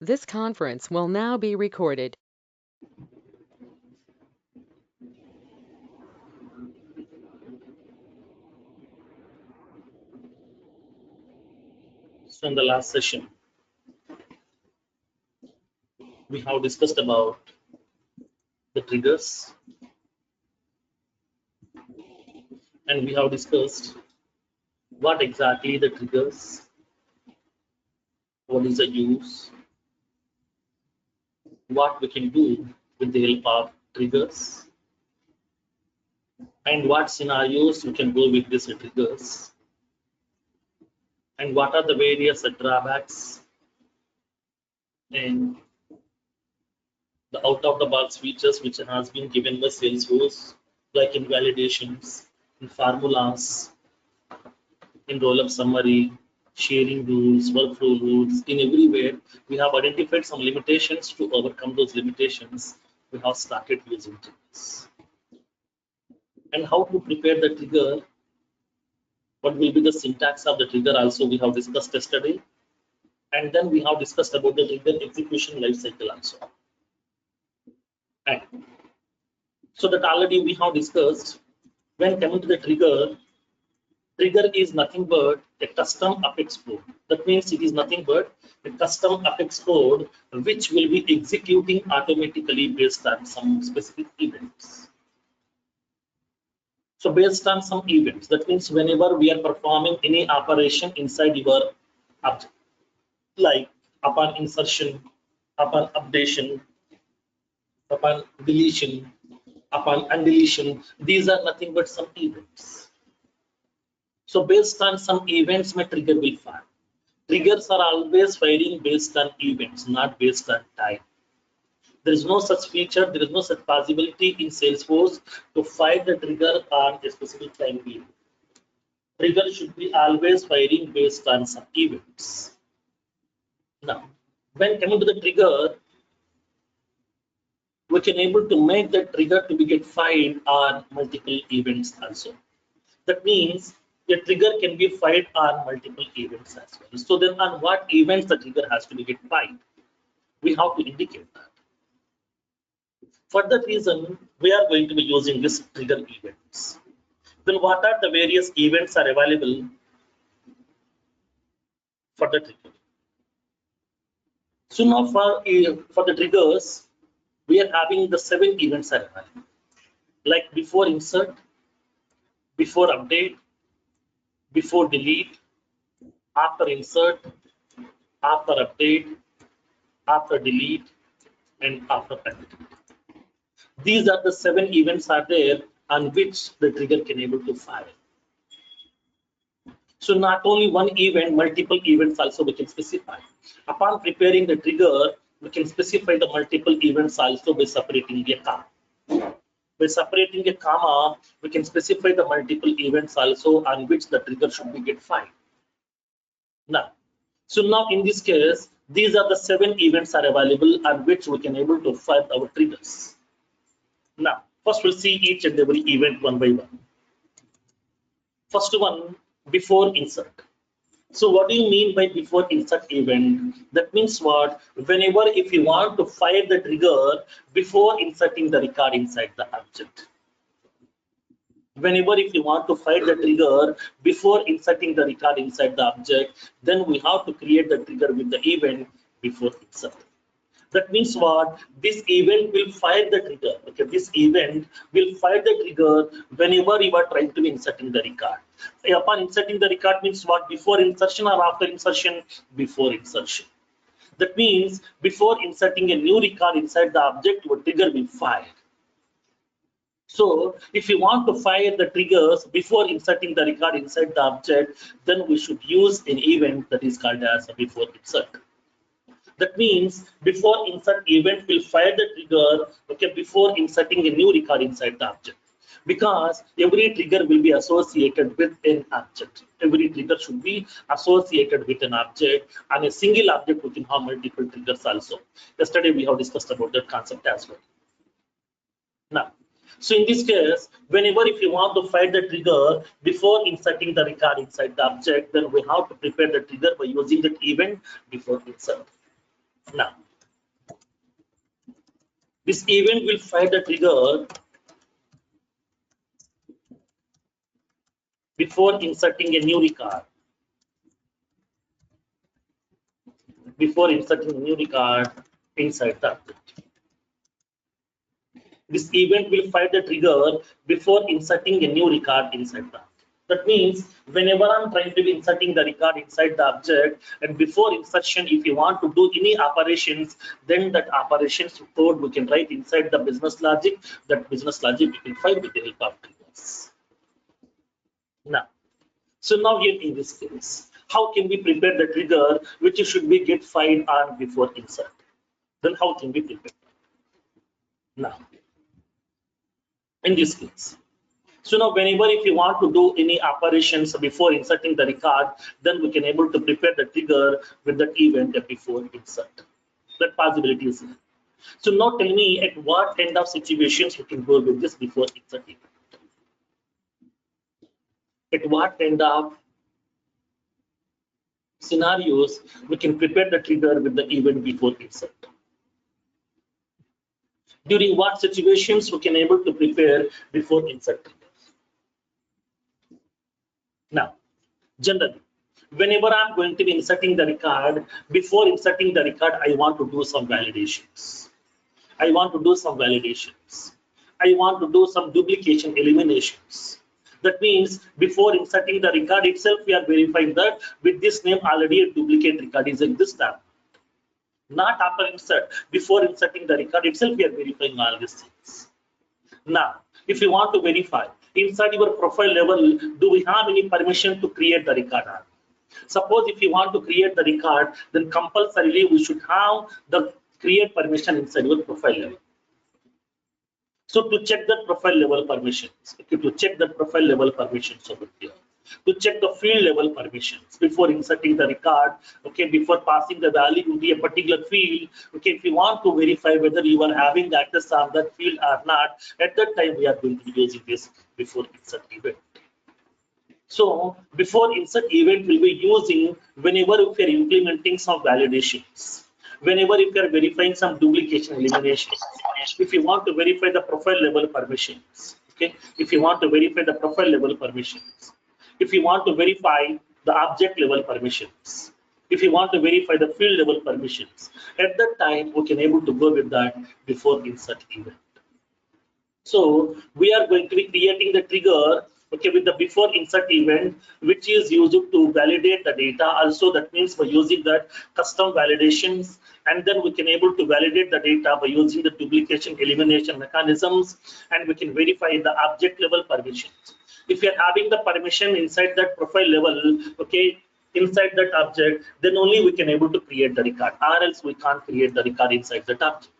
This conference will now be recorded. So in the last session, we have discussed about the triggers, and we have discussed what exactly the triggers, what is the use, what we can do with the help of triggers, and what scenarios we can do with these triggers, and what are the various drawbacks and the out-of-the-box features which has been given by Salesforce, like invalidations, in formulas, in roll-up summary, sharing rules, workflow rules, in everywhere, we have identified some limitations. To overcome those limitations, we have started using triggers. And how to prepare the trigger, what will be the syntax of the trigger also we have discussed yesterday. And then we have discussed about the trigger execution lifecycle also. And so that already we have discussed, when coming to the trigger, trigger is nothing but a custom Apex code. That means it is nothing but a custom Apex code which will be executing automatically based on some specific events. So based on some events, that means whenever we are performing any operation inside your object, like upon insertion, upon updation, upon deletion, upon undeletion, these are nothing but some events. So based on some events, my trigger will fire. Triggers are always firing based on events, not based on time. There is no such feature, there is no such possibility in Salesforce to fire the trigger on a specific time period. Trigger should be always firing based on some events. Now, when coming to the trigger, we can able to make the trigger to be get fired on multiple events also. That means a trigger can be fired on multiple events as well. So then on what events the trigger has to be get fired? We have to indicate that. For that reason, we are going to be using this trigger events. Then what are the various events are available for the trigger? So now for the triggers, we are having the 7 events are available. Like before insert, before update, before delete, after insert, after update, after delete, and after update. These are the 7 events are there on which the trigger can able to fire. So not only one event, multiple events also we can specify. Upon preparing the trigger, we can specify the multiple events also by separating a comma. By separating a comma, we can specify the multiple events also on which the trigger should be get fired. Now, so now in this case, these are the 7 events are available on which we can able to fire our triggers. Now, first we'll see each and every event one by one. First one, before insert. So what do you mean by before insert event? That means what? Whenever if you want to fire the trigger before inserting the record inside the object. Whenever if you want to fire the trigger before inserting the record inside the object, then we have to create the trigger with the event before insert. That means what? This event will fire the trigger. Okay, this event will fire the trigger whenever you are trying to be inserting the record. Upon inserting the record means what? Before insertion or after insertion? Before insertion. That means before inserting a new record inside the object, your trigger will fire. So if you want to fire the triggers before inserting the record inside the object, then we should use an event that is called as a before insert. That means before insert event will fire the trigger, okay, before inserting a new record inside the object. Because every trigger will be associated with an object. Every trigger should be associated with an object, and a single object we can have multiple triggers also. Yesterday we have discussed about that concept as well. Now, so in this case, whenever if you want to fire the trigger before inserting the record inside the object, then we have to prepare the trigger by using that event before insert. Now, this event will fire the trigger before inserting a new record. Before inserting a new record inside the object. This event will fire the trigger before inserting a new record inside the object. That means whenever I'm trying to be inserting the record inside the object, and before insertion, if you want to do any operations, then that operations code we can write inside the business logic. That business logic we can fire with the help of triggers. Now, so now here in this case, how can we prepare the trigger which should be get fired on before insert? Then how can we prepare? Now, in this case, so now whenever if you want to do any operations before inserting the record, then we can able to prepare the trigger with that event before insert. That possibility is here. So now tell me at what kind of situations we can go with this before inserting. At what kind of scenarios we can prepare the trigger with the event before insert. During what situations we can able to prepare before insert. Now, generally, whenever I'm going to be inserting the record, before inserting the record, I want to do some validations. I want to do some validations. I want to do some duplication eliminations. That means before inserting the record itself, we are verifying that with this name already a duplicate record is in this tab. Not after insert. Before inserting the record itself, we are verifying all these things. Now, if you want to verify, inside your profile level, do we have any permission to create the record? Suppose if you want to create the record, then compulsorily we should have the create permission inside your profile level. So to check that profile level permissions, okay, to check the profile level permissions over here, to check the field level permissions before inserting the record, okay, before passing the value to a particular field, okay, if you want to verify whether you are having access on that field or not, at that time we are going to be using this before insert event. So before insert event we'll be using whenever if you are implementing some validations, whenever if you are verifying some duplication elimination, if you want to verify the profile level permissions, okay, if you want to verify the profile level permissions, if you want to verify the object level permissions, if you want to verify the field level permissions, at that time we can able to go with that before insert event. So we are going to be creating the trigger, okay, with the before insert event, which is used to validate the data. Also, that means by using that custom validations, and then we can able to validate the data by using the duplication elimination mechanisms, and we can verify the object level permissions. If you are having the permission inside that profile level, okay, inside that object, then only we can able to create the record, or else we can't create the record inside that object.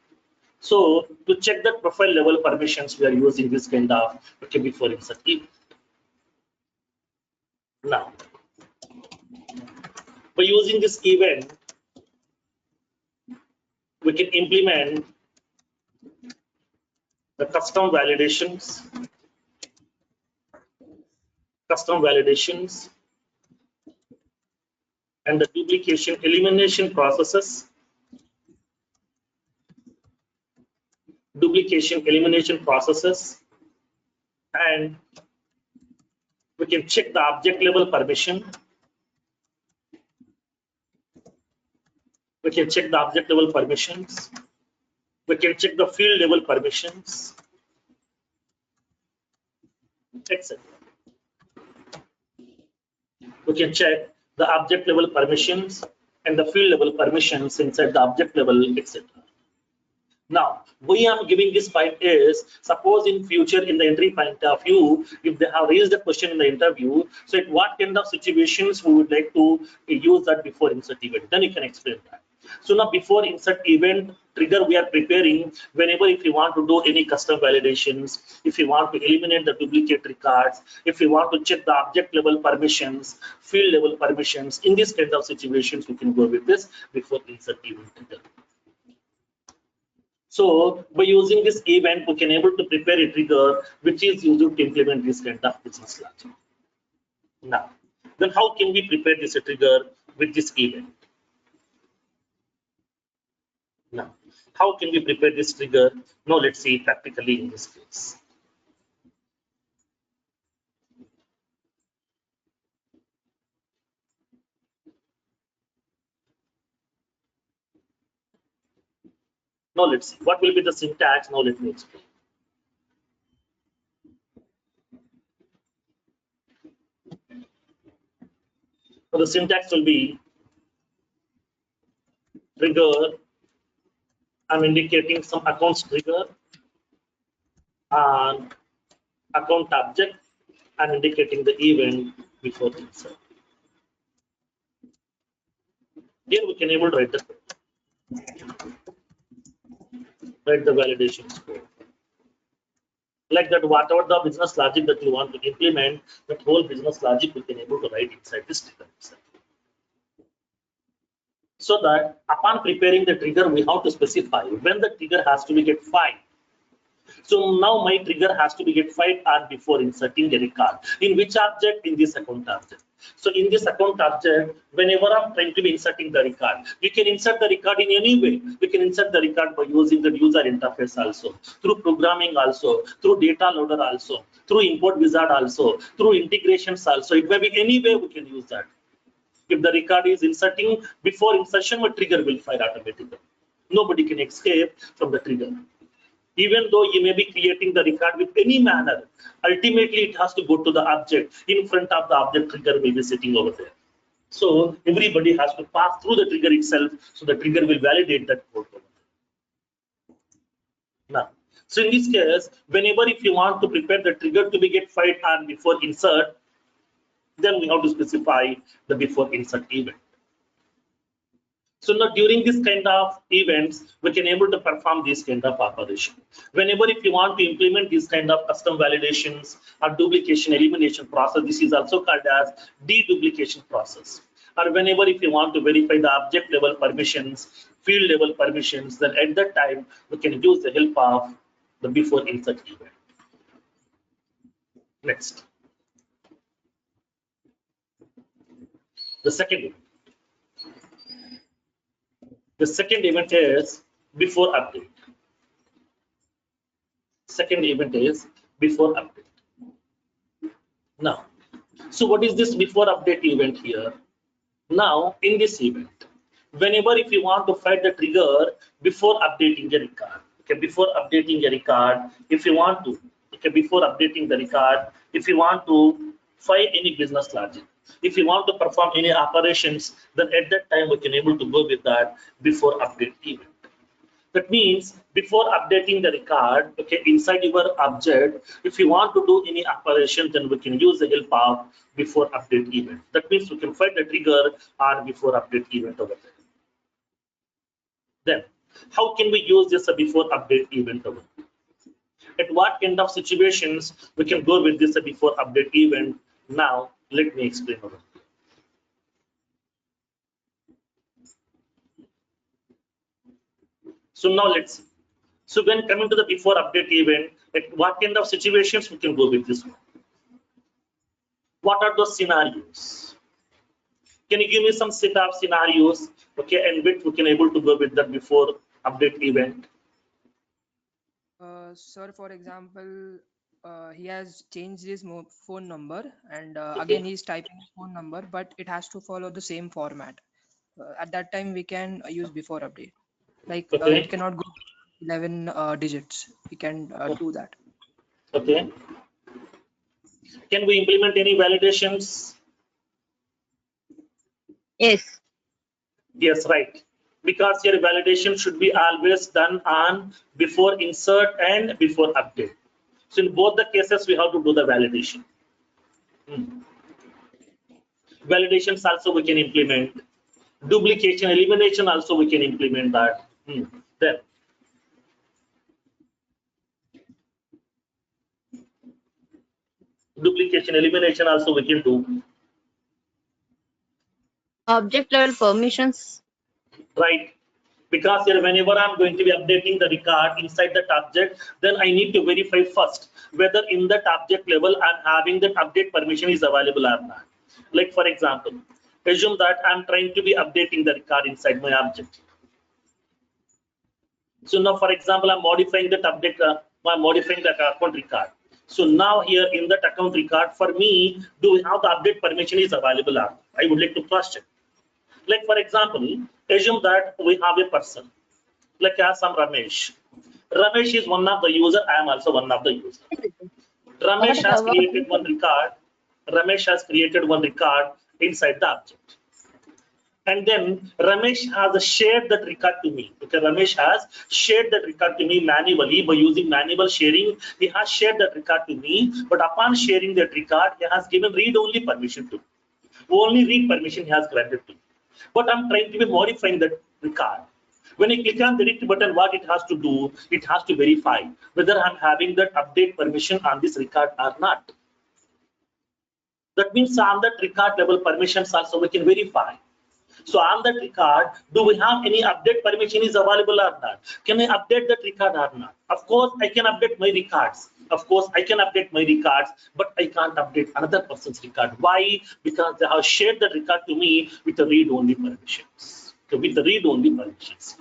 So to check that profile level permissions, we are using this kind of, okay, before insert event. Now, by using this event, we can implement the custom validations, and the duplication elimination processes, and we can check the object level permission. We can check the object level permissions. We can check the field level permissions, etc. We can check the object level permissions and the field level permissions inside the object level, etc. Now, why I'm giving this point is, suppose in future in the entry point of view, if they have raised a question in the interview, so at what kind of situations we would like to use that before insert event, then you can explain that. So now before insert event trigger, we are preparing whenever if you want to do any custom validations, if you want to eliminate the duplicate records, if you want to check the object level permissions, field level permissions, in these kind of situations, we can go with this before insert event trigger. So by using this event, we can able to prepare a trigger which is used to implement this kind of business logic. Now, then how can we prepare this trigger with this event? Now, how can we prepare this trigger? Now let's see practically in this case. Now let's see what will be the syntax. Now let me explain. So the syntax will be trigger. I'm indicating some accounts trigger and account object. I'm indicating the event before insert. Here we can able to write the validation score. Like that, whatever the business logic that you want to implement, that whole business logic we can able to write inside this trigger itself. So that upon preparing the trigger, we have to specify when the trigger has to be get fired. So now my trigger has to be get fired and before inserting a record. In which object? In this account object. So in this account object, whenever I'm trying to be inserting the record, we can insert the record in any way. We can insert the record by using the user interface also, through programming also, through data loader also, through import wizard also, through integrations also. It may be any way we can use that. If the record is inserting, before insertion, my trigger will fire automatically. Nobody can escape from the trigger. Even though you may be creating the record with any manner, ultimately it has to go to the object. In front of the object, trigger will be sitting over there. So everybody has to pass through the trigger itself, so the trigger will validate that code. Now, so in this case, whenever if you want to prepare the trigger to be get fired and before insert, then we have to specify the before insert event. So now during this kind of events, we can able to perform this kind of operation. Whenever if you want to implement this kind of custom validations or duplication elimination process, this is also called as deduplication process. Or whenever if you want to verify the object level permissions, field level permissions, then at that time we can use the help of the before insert event. Next, the second event. The second event is before update. Second event is before update. Now, so what is this before update event here? Now, in this event, whenever if you want to fire the trigger before updating a record, okay, before updating a record, if you want to, okay, before updating the record, if you want to fire any business logic, if you want to perform any operations, then at that time we can able to go with that before update event. That means before updating the record, okay, inside your object, if you want to do any operation, then we can use the help of before update event. That means we can find the trigger on before update event over there. Then, how can we use this before update event over there? At what kind of situations we can go with this before update event? Now, let me explain over here. So now let's see. So when coming to the before update event, at what kind of situations we can go with this one? What are those scenarios? Can you give me some set of scenarios, okay, and which we can able to go with that before update event? Sir, for example, he has changed his phone number, and Okay. again he's typing his phone number, but it has to follow the same format. At that time, we can use before update. Like Okay. it cannot go 11 digits. We can do that. Okay. Can we implement any validations? Yes. Yes, right. Because your validation should be always done on before insert and before update. So in both the cases, we have to do the validation. Validations also we can implement. Duplication, elimination also we can implement that. Then duplication, elimination also we can do. Object level permissions. Right. Because here whenever I'm going to be updating the record inside that object, then I need to verify first whether in that object level I'm having that update permission is available or not. Like for example, assume that I'm trying to be updating the record inside my object. So now, for example, I'm modifying that update, I'm modifying that account record. So now here in that account record, for me, do we have the update permission is available? I would like to cross check. Like for example, assume that we have a person, like as some Ramesh. Ramesh is one of the user. I am also one of the user. Ramesh has created one record. Ramesh has created one record inside the object. And then Ramesh has shared that record to me. Okay, Ramesh has shared that record to me manually by using manual sharing. He has shared that record to me, but upon sharing that record, he has given read-only permission to me. Only read permission he has granted to me. But I'm trying to be modifying that record. When I click on the edit button, what it has to do, it has to verify whether I'm having that update permission on this record or not. That means on that record level permissions also we can verify. So on that record, do we have any update permission is available or not? Can I update that record or not? Of course, I can update my records. Of course, I can update my records, but I can't update another person's record. Why? Because they have shared the record to me with the read-only permissions. So with the read-only permissions.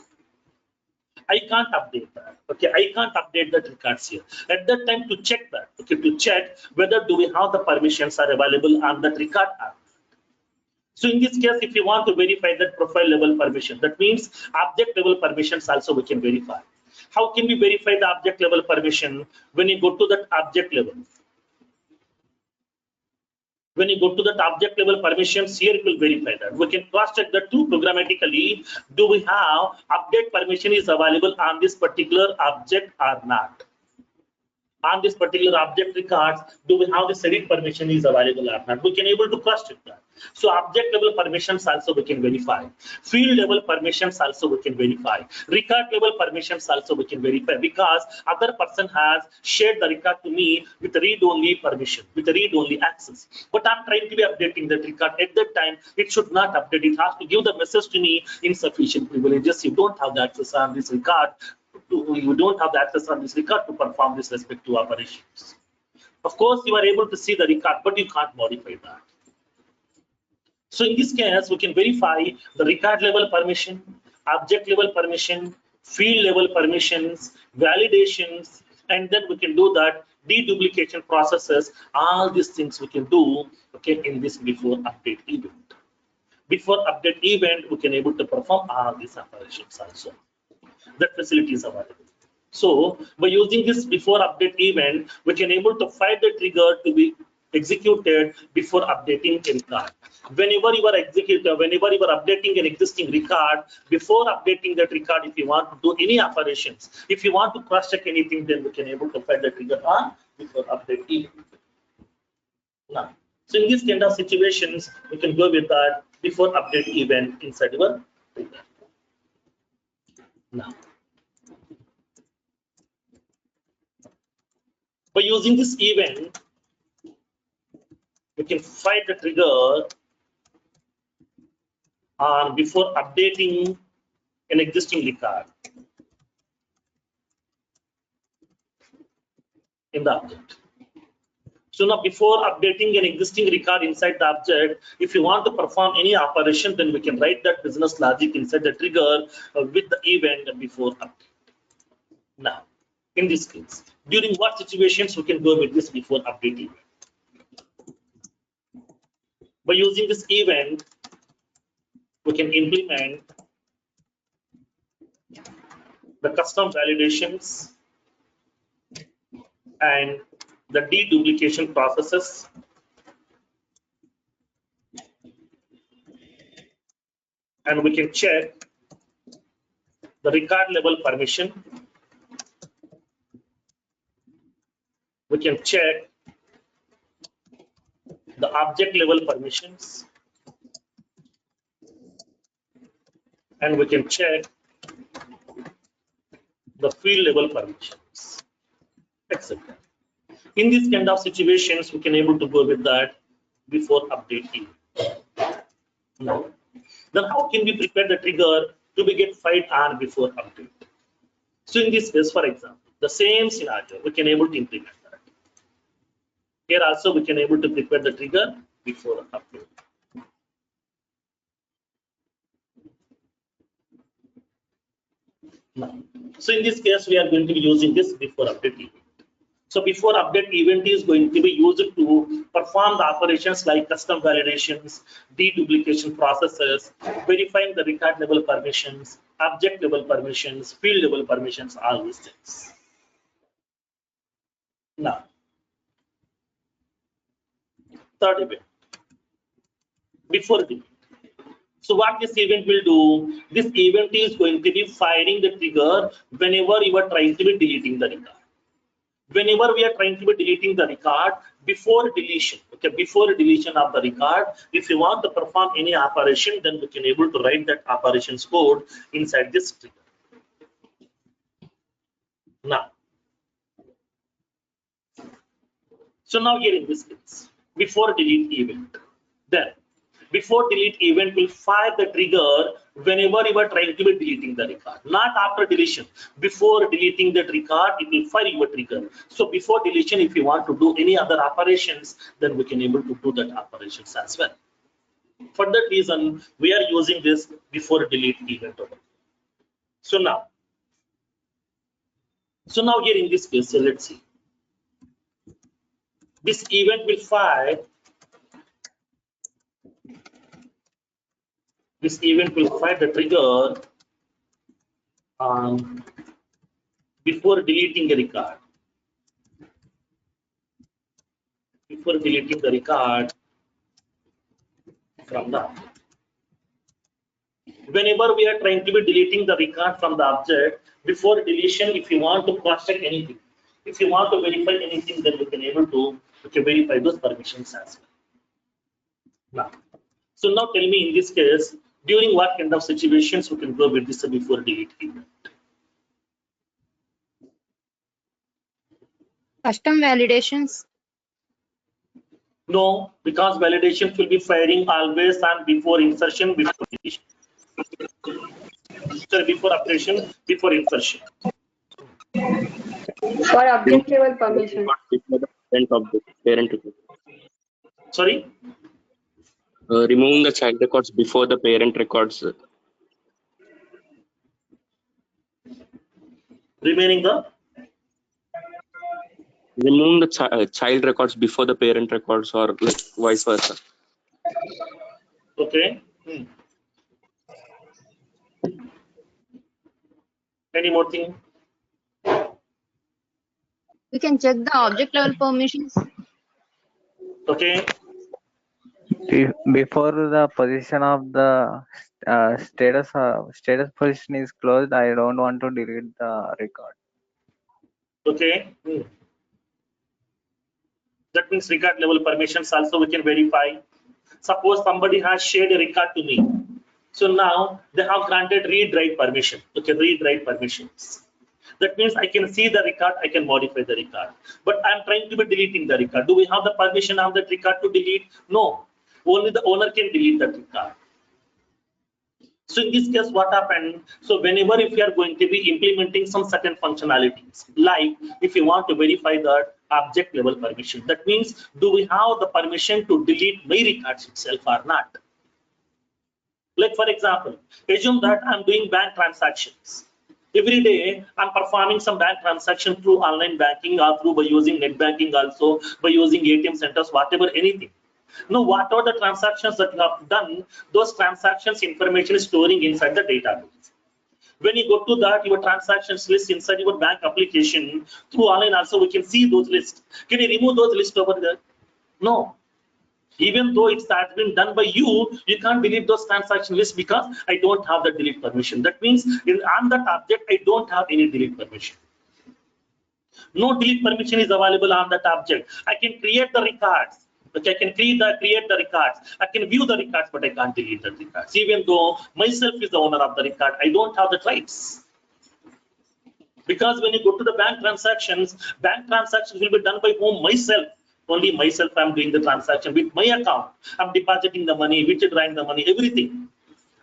I can't update that. Okay, I can't update that records here. At that time, to check that, okay, to check whether do we have the permissions are available on that record or not. So in this case, if you want to verify that profile level permission, that means object level permissions also we can verify. How can we verify the object level permission? When you go to that object level, when you go to that object level permissions, here it will verify that. We can cross check that too programmatically. Do we have update permission is available on this particular object or not? On this particular object records, do we have the edit permission is available or not? We can able to cross check that. So object level permissions also we can verify. Field level permissions also we can verify. Record level permissions also we can verify, because other person has shared the record to me with read-only permission, with read-only access. But I'm trying to be updating that record. At that time, it should not update. It has to give the message to me insufficient privileges. You don't have the access on this record. You don't have the access on this record to perform this respective operations. Of course, you are able to see the record, but you can't modify that. So in this case, we can verify the record level permission, object level permission, field level permissions, validations, and then we can do that deduplication processes. All these things we can do, okay, in this before update event. Before update event, we can able to perform all these operations also. That facility is available. So by using this before update event, we can able to find the trigger to be executed before updating a record. Whenever you are updating an existing record, before updating that record, if you want to do any operations, if you want to cross check anything, then we can able to find the trigger on before update event. Now, so in this kind of situations, we can go with that before update event inside your trigger. Now, by using this event, we can find the trigger on before updating an existing record in the object. So now before updating an existing record inside the object, if you want to perform any operation, then we can write that business logic inside the trigger with the event before update. Now, in this case, during what situations we can go with this before update event? By using this event, we can implement the custom validations and the deduplication processes, and we can check the record level permission. We can check the object level permissions, and we can check the field level permissions, etc. In these kind of situations, we can able to go with that before updating. Now, then how can we prepare the trigger to be get fired on before update? So in this case, for example, the same scenario, we can able to implement that. Here also, we can able to prepare the trigger before update. Now, so in this case, we are going to be using this before update event. So before update event is going to be used to perform the operations like custom validations, deduplication processes, verifying the record level permissions, object level permissions, field level permissions, all these things. Now, third event, before delete. So what this event will do, this event is going to be firing the trigger whenever you are trying to be deleting the record. Whenever we are trying to be deleting the record, before deletion, okay, before deletion of the record, if you want to perform any operation, then we can able to write that operations code inside this trigger. Now, so now here in this case, before delete event, then before delete event will fire the trigger whenever you are trying to be deleting the record, not after deletion. Before deleting that record, it will fire your trigger. So before deletion, if you want to do any other operations, then we can able to do that operations as well. For that reason, we are using this before delete event. So now here in this case, so let's see. This event will fire. This event will fire the trigger before deleting the record. Before deleting the record from the object. Whenever we are trying to be deleting the record from the object, before deletion, if you want to cross-check anything, if you want to verify anything, then we can able to verify those permissions as well. Now, so now tell me in this case, during what kind of situations we can go with this before delete event? Custom validations. No, because validations will be firing always and before insertion, before deletion. Sorry, before operation, before insertion. For object level permission. Before the parent record. Sorry? Removing the child records before the parent records. Remaining the? Removing the child records before the parent records, or like vice versa. Okay. Any more thing? We can check the object level permissions. Okay. Before the position of the status position is closed, I don't want to delete the record. Okay. That means record level permissions also we can verify. Suppose somebody has shared a record to me. So now they have granted read write permission. Okay, read write permissions. That means I can see the record, I can modify the record. But I'm trying to be deleting the record. Do we have the permission of that record to delete? No. Only the owner can delete that record. So in this case, what happened? So whenever if you are going to be implementing some certain functionalities, like if you want to verify that object level permission, that means do we have the permission to delete my records itself or not? Like for example, assume that I'm doing bank transactions. Every day I'm performing some bank transaction through online banking or through by using net banking, also by using ATM centers, whatever, anything. Now, what are the transactions that you have done? Those transactions information is storing inside the database. When you go to that, your transactions list inside your bank application through online, also we can see those lists. Can you remove those lists over there? No. Even though it's has been done by you, you can't delete those transaction lists because I don't have the delete permission. That means on that object, I don't have any delete permission. No delete permission is available on that object. I can create the records. Okay, I can create the records. I can view the records, but I can't delete the records. Even though myself is the owner of the record, I don't have the rights. Because when you go to the bank transactions will be done by whom? Myself. Only myself I'm doing the transaction with my account. I'm depositing the money, withdrawing the money, everything.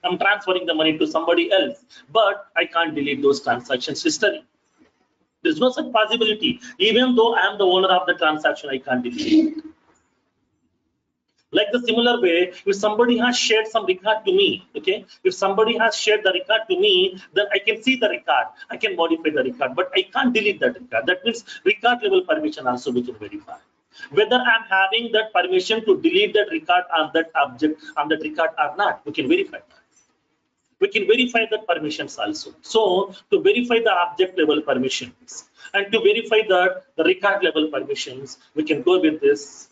I'm transferring the money to somebody else. But I can't delete those transactions history. There's no such possibility. Even though I'm the owner of the transaction, I can't delete it. Like the similar way, if somebody has shared some record to me, okay, if somebody has shared the record to me, then I can see the record, I can modify the record, but I can't delete that record. That means record level permission also we can verify. Whether I'm having that permission to delete that record on that object, on that record or not, we can verify that. We can verify the permissions also. So to verify the object level permissions and to verify the record level permissions, we can go with this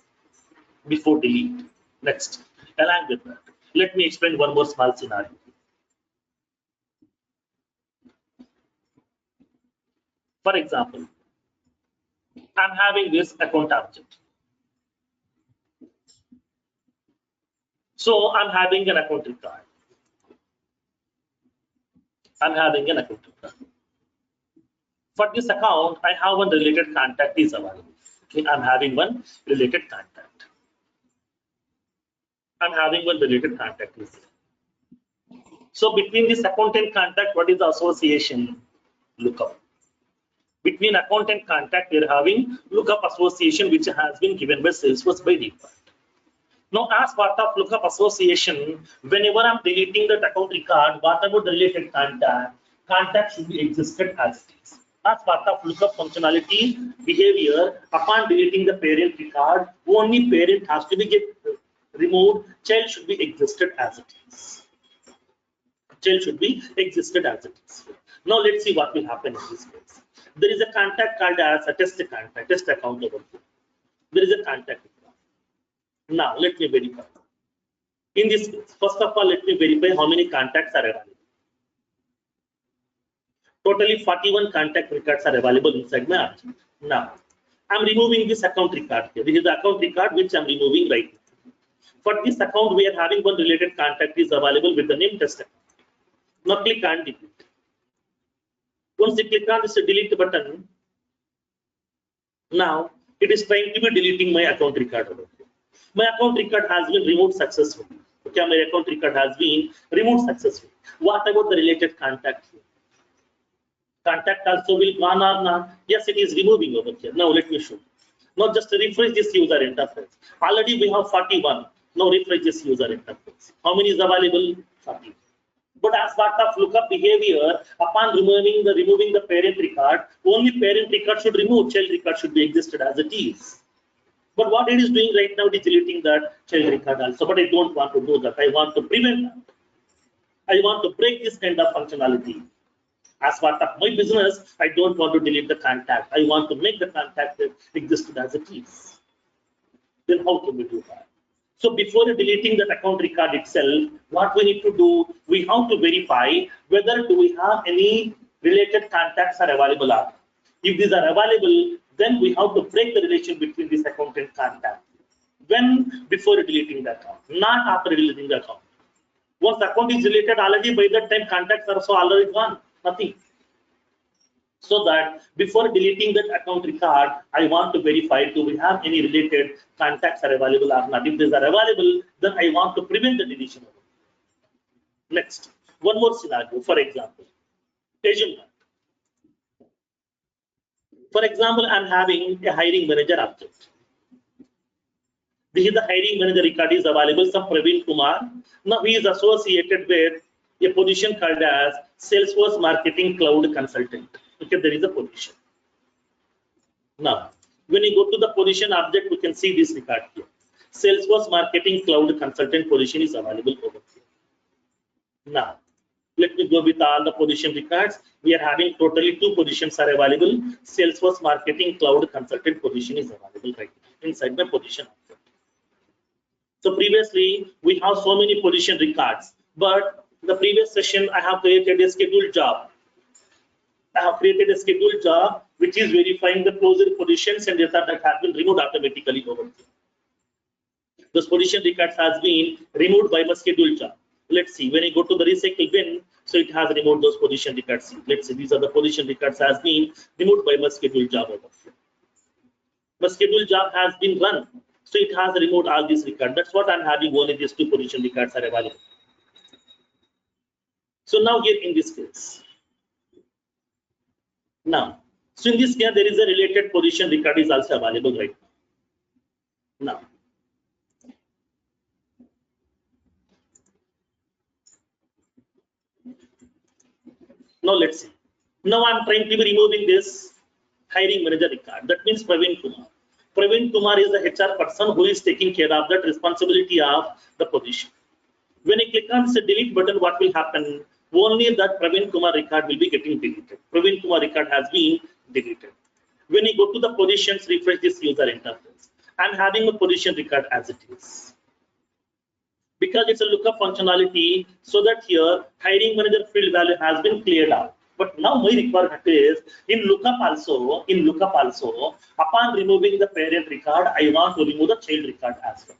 before delete. Next, along with that, let me explain one more small scenario. For example, I'm having this account object. So I'm having an account record. I'm having an account record. For this account, I have one related contact is available. Okay, I'm having one related contact. I'm having one related contact is there. So between this account and contact, what is the association? Lookup. Between account and contact, we are having lookup association, which has been given by Salesforce by default. Now, as part of lookup association, whenever I'm deleting that account record, whatever the related contact should be existed as it is. As part of lookup functionality behavior, upon deleting the parent record, only parent has to be removed, child should be existed as it is. Child should be existed as it is. Now let's see what will happen in this case. There is a contact called as a test contact, test account over here. There is a contact. Now let me verify. In this case, first of all, let me verify how many contacts are available. Totally 41 contact records are available inside my object. Now I'm removing this account record here. This is the account record which I'm removing right now. For this account, we are having one related contact is available with the name test account. Now click on delete. Once you click on this delete button, now it is trying to be deleting my account record over here. My account record has been removed successfully. Okay, my account record has been removed successfully. What about the related contact here? Contact also will gone or not? Yes, it is removing over here. Now let me show. Now just refresh this user interface. Already we have 41. Now refresh this user interface. How many is available? 40. But as part of lookup behavior, upon removing the parent record, only parent record should remove, child record should be existed as it is. But what it is doing right now, it is deleting that child record also. But I don't want to do that. I want to prevent that. I want to break this kind of functionality. As part of my business, I don't want to delete the contact. I want to make the contact exist as it is. Then how can we do that? So before deleting that account record itself, what we need to do, we have to verify whether do we have any related contacts are available or not. If these are available, then we have to break the relation between this account and contact. When? Before deleting the account, not after deleting the account. Once the account is deleted, already by that time contacts are also already gone, nothing. So that before deleting that account record, I want to verify do we have any related contacts are available or not. If these are available, then I want to prevent the deletion of it. Next, one more scenario. For example, assume that. For example, I'm having a hiring manager object. This is the hiring manager record is available, some Praveen Kumar. Now he is associated with a position called as Salesforce Marketing Cloud Consultant. Okay, there is a position. Now, when you go to the position object, we can see this record here. Salesforce Marketing Cloud Consultant position is available over here. Now, let me go with all the position records. We are having totally 2 positions are available. Salesforce Marketing Cloud Consultant position is available right now inside the position object. So previously, we have so many position records, but the previous session, I have created a scheduled job. I have created a scheduled job which is verifying the closed positions and data that has been removed automatically over here. Those position records has been removed by my scheduled job. Let's see, when I go to the recycle bin, so it has removed those position records. Let's see, these are the position records has been removed by my scheduled job over here. My scheduled job has been run, so it has removed all these records. That's what I'm having, only these 2 position records are available. So now here in this case, now, so in this case, there is a related position record is also available right now. Now, Now let's see. Now I'm trying to be removing this hiring manager record. That means Praveen Kumar. Praveen Kumar is the HR person who is taking care of that responsibility of the position. When I click on the delete button, what will happen? Only that Praveen Kumar record will be getting deleted. Praveen Kumar record has been deleted. When you go to the positions, refresh this user interface. I'm having a position record as it is. Because it's a lookup functionality, so that here hiring manager field value has been cleared out. But now my requirement is in lookup also, upon removing the parent record, I want to remove the child record as well.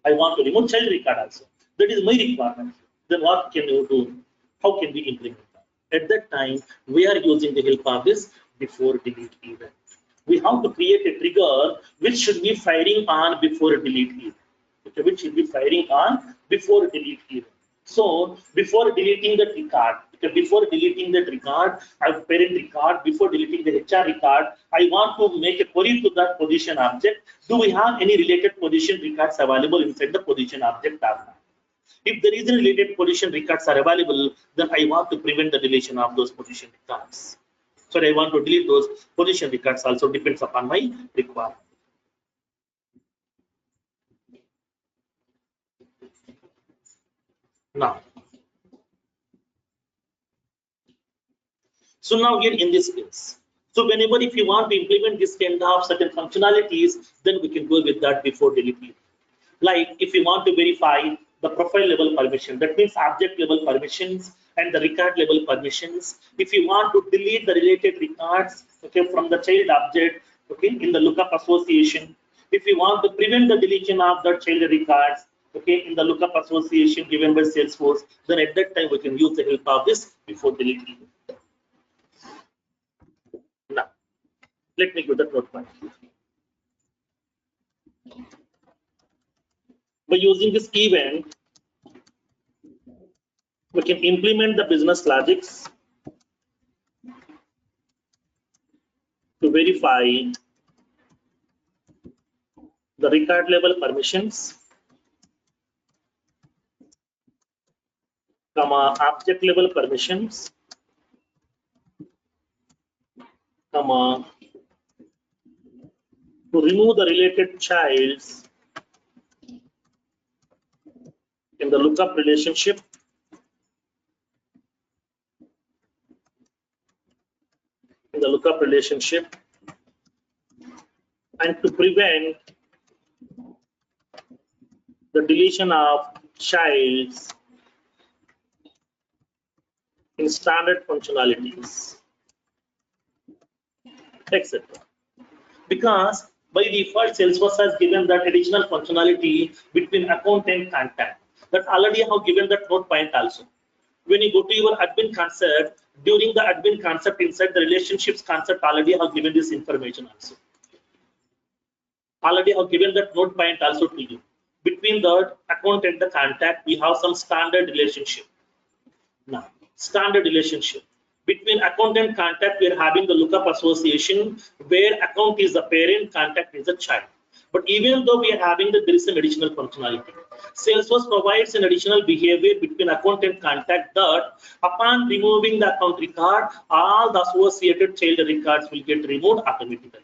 I want to remove child record also. That is my requirement. Then what can you do? How can we implement that? At that time, we are using the help of this before delete event. We have to create a trigger which should be firing on before delete event. Okay, which should be firing on before delete event. So before deleting that record, before deleting that record, parent record, before deleting the HR record, I want to make a query to that position object. Do we have any related position records available inside the position object tab? If there is a related position records are available, then I want to prevent the deletion of those position records. So I want to delete those position records also, depends upon my requirement. Now, so now here in this case, so whenever if you want to implement this kind of certain functionalities, then we can go with that before deleting. Like if you want to verify the profile level permission, that means object level permissions and the record level permissions. If you want to delete the related records, okay, from the child object, okay, in the lookup association. If you want to prevent the deletion of the child records, okay, in the lookup association given by Salesforce, then at that time we can use the help of this before deleting. Now, let me go to the note point. By using this event, we can implement the business logics to verify the record level permissions, object level permissions, to remove the related childs in the lookup relationship, and to prevent the deletion of childs in standard functionalities, etc. Because by default, Salesforce has given that additional functionality between account and contact. That already have given that note point also. When you go to your admin concept, during the admin concept inside the relationships concept, already have given this information also. Already have given that note point also to you. Between the account and the contact, we have some standard relationship. Now, standard relationship. Between account and contact, we are having the lookup association where account is the parent, contact is the child. But even though we are having that, there is an additional functionality. Salesforce provides an additional behavior between account and contact that upon removing the account record, all the associated child records will get removed automatically.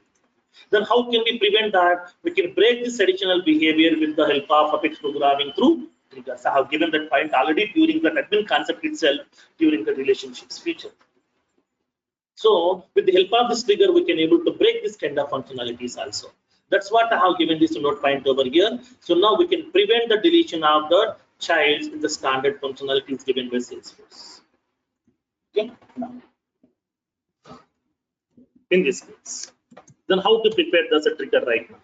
Then how can we prevent that? We can break this additional behavior with the help of Apex programming through triggers. I have given that point already during the admin concept itself, during the relationships feature. So with the help of this trigger, we can able to break this kind of functionalities also. That's what I have given this note point over here. So now we can prevent the deletion of the childs in the standard functionalities given by Salesforce. Okay. Now, in this case, then how to prepare the trigger right now?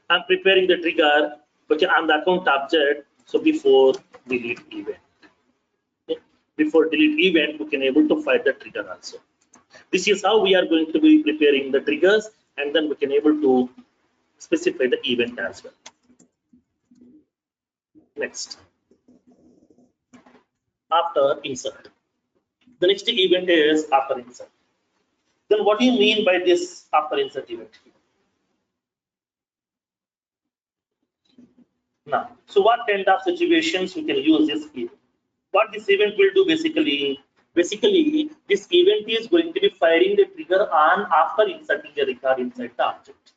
I'm preparing the trigger, okay, on the account object. So before delete event, okay? Before delete event, we can able to find the trigger also. This is how we are going to be preparing the triggers, and then we can able to specify the event as well. Next, after insert. The next event is after insert. Then what do you mean by this after insert event? Now, so what kind of situations we can use this event? What this event will do basically, Basically, this event is going to be firing the trigger on after inserting the record inside the object.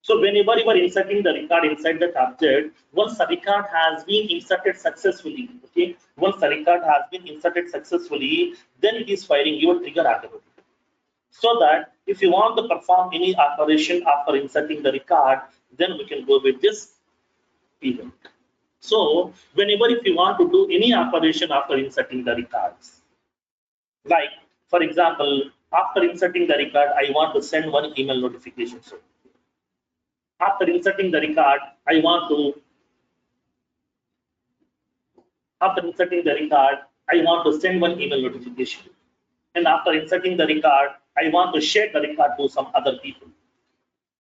So whenever you are inserting the record inside that object, once the record has been inserted successfully, okay, once the record has been inserted successfully, then it is firing your trigger automatically. So that if you want to perform any operation after inserting the record, then we can go with this event. So whenever if you want to do any operation after inserting the records, like for example, after inserting the record, I want to send one email notification. So after inserting the record, I want to send one email notification. And after inserting the record, I want to share the record to some other people.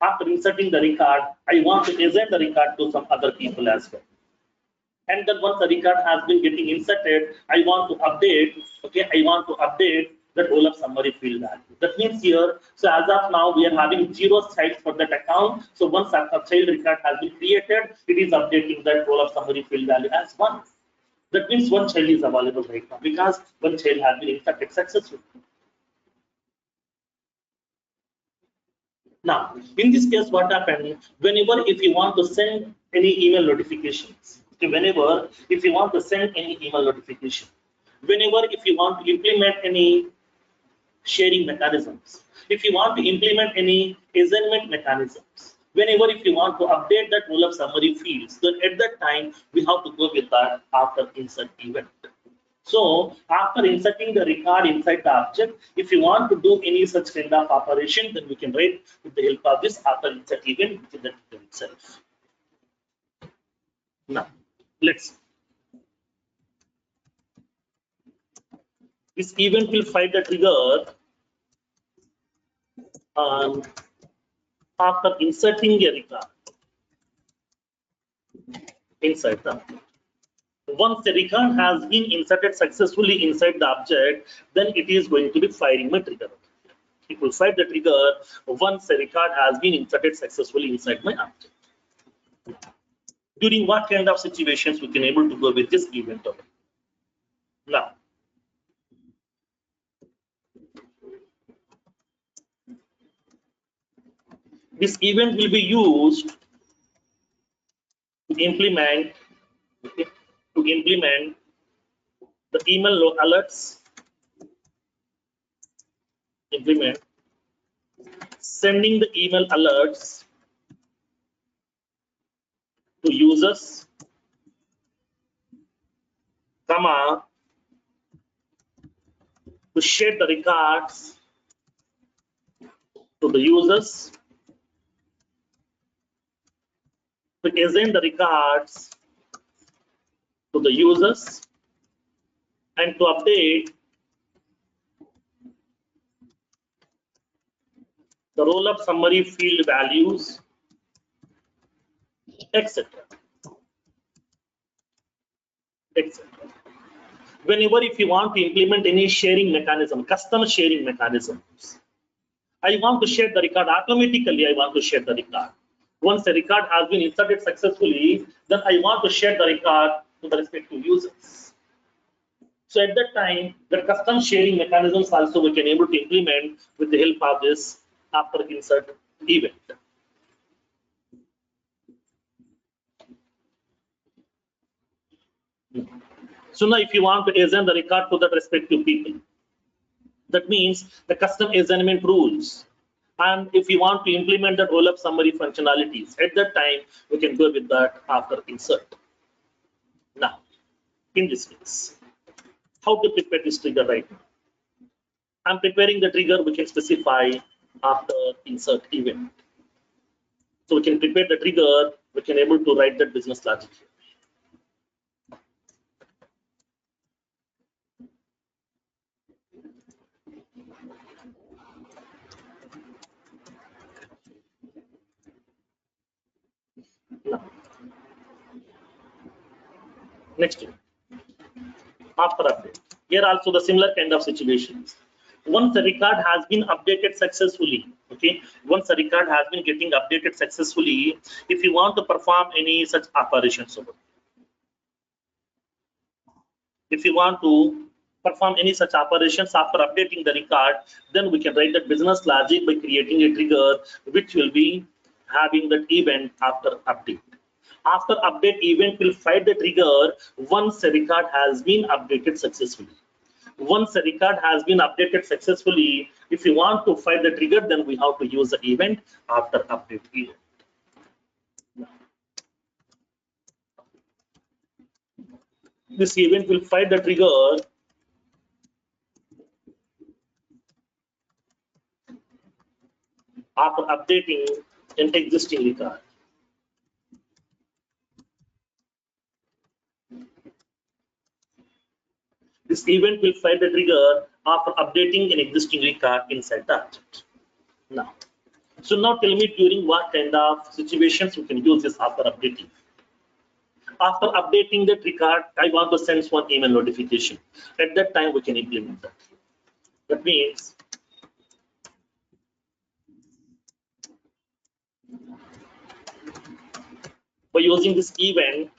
After inserting the record, I want to assign the record to some other people as well. And then once the record has been getting inserted, I want to update, okay, I want to update that roll-up summary field value. That means here, so as of now, we are having 0 childs for that account. So once a child record has been created, it is updating that roll-up summary field value as 1. That means 1 child is available right now because 1 child has been inserted successfully. Now, in this case, what happened? Whenever if you want to send any email notifications, okay, whenever if you want to send any email notification, whenever if you want to implement any sharing mechanisms, if you want to implement any assignment mechanisms, whenever if you want to update that roll-up summary fields, then at that time we have to go with that after insert event. So after inserting the record inside the object, if you want to do any such kind of operation, then we can write with the help of this after insert event within the trigger itself. Now, let's. This event will fire the trigger after inserting a record inside the object. Once the record has been inserted successfully inside the object, then it is going to be firing my trigger. It will fire the trigger once the record has been inserted successfully inside my object. During what kind of situations we can able to go with this event? Now, this event will be used to implement the email alerts, sending the email alerts to users, comma, to share the records to the users, to assign the records to the users, and to update the roll-up summary field values, etc. Whenever if you want to implement any sharing mechanism, custom sharing mechanisms, I want to share the record automatically. I want to share the record. Once the record has been inserted successfully, then I want to share the record to the respective users. So at that time, the custom sharing mechanisms also we can able to implement with the help of this after insert event. So now if you want to assign the record to the respective people, that means the custom assignment rules. And if you want to implement the roll-up summary functionalities, at that time we can go with that after insert. Now, in this case, how to prepare this trigger right now? I'm preparing the trigger we can specify after insert event. So we can prepare the trigger, we can able to write that business logic here. Next one. After update. Here also the similar kind of situations. Once the record has been updated successfully, okay, once the record has been getting updated successfully, if you want to perform any such operations over, if you want to perform any such operations after updating the record, then we can write that business logic by creating a trigger which will be having that event after update. After update event will fire the trigger once a record has been updated successfully. Once a record has been updated successfully, if you want to fire the trigger, then we have to use the event after update event. This event will fire the trigger after updating an existing record. This event will fire the trigger after updating an existing record inside the object. Now, so now tell me during what kind of situations we can use this after updating. After updating that record, I want to send one email notification. At that time, we can implement that. That means by using this event,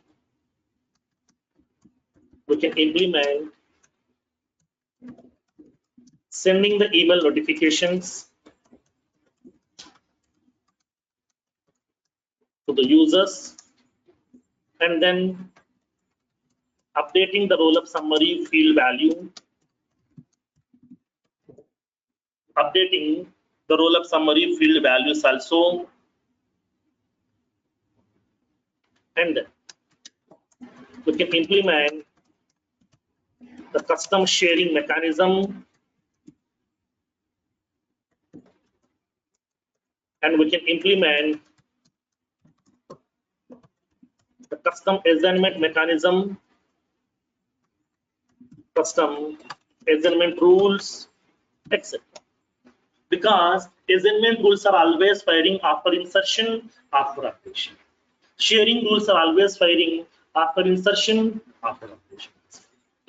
we can implement sending the email notifications to the users and then updating the roll-up summary field value, updating the roll-up summary field values also, and then we can implement the custom sharing mechanism, and we can implement the custom assignment mechanism, custom assignment rules, etc. Because assignment rules are always firing after insertion, after updation. Sharing rules are always firing after insertion, after updation.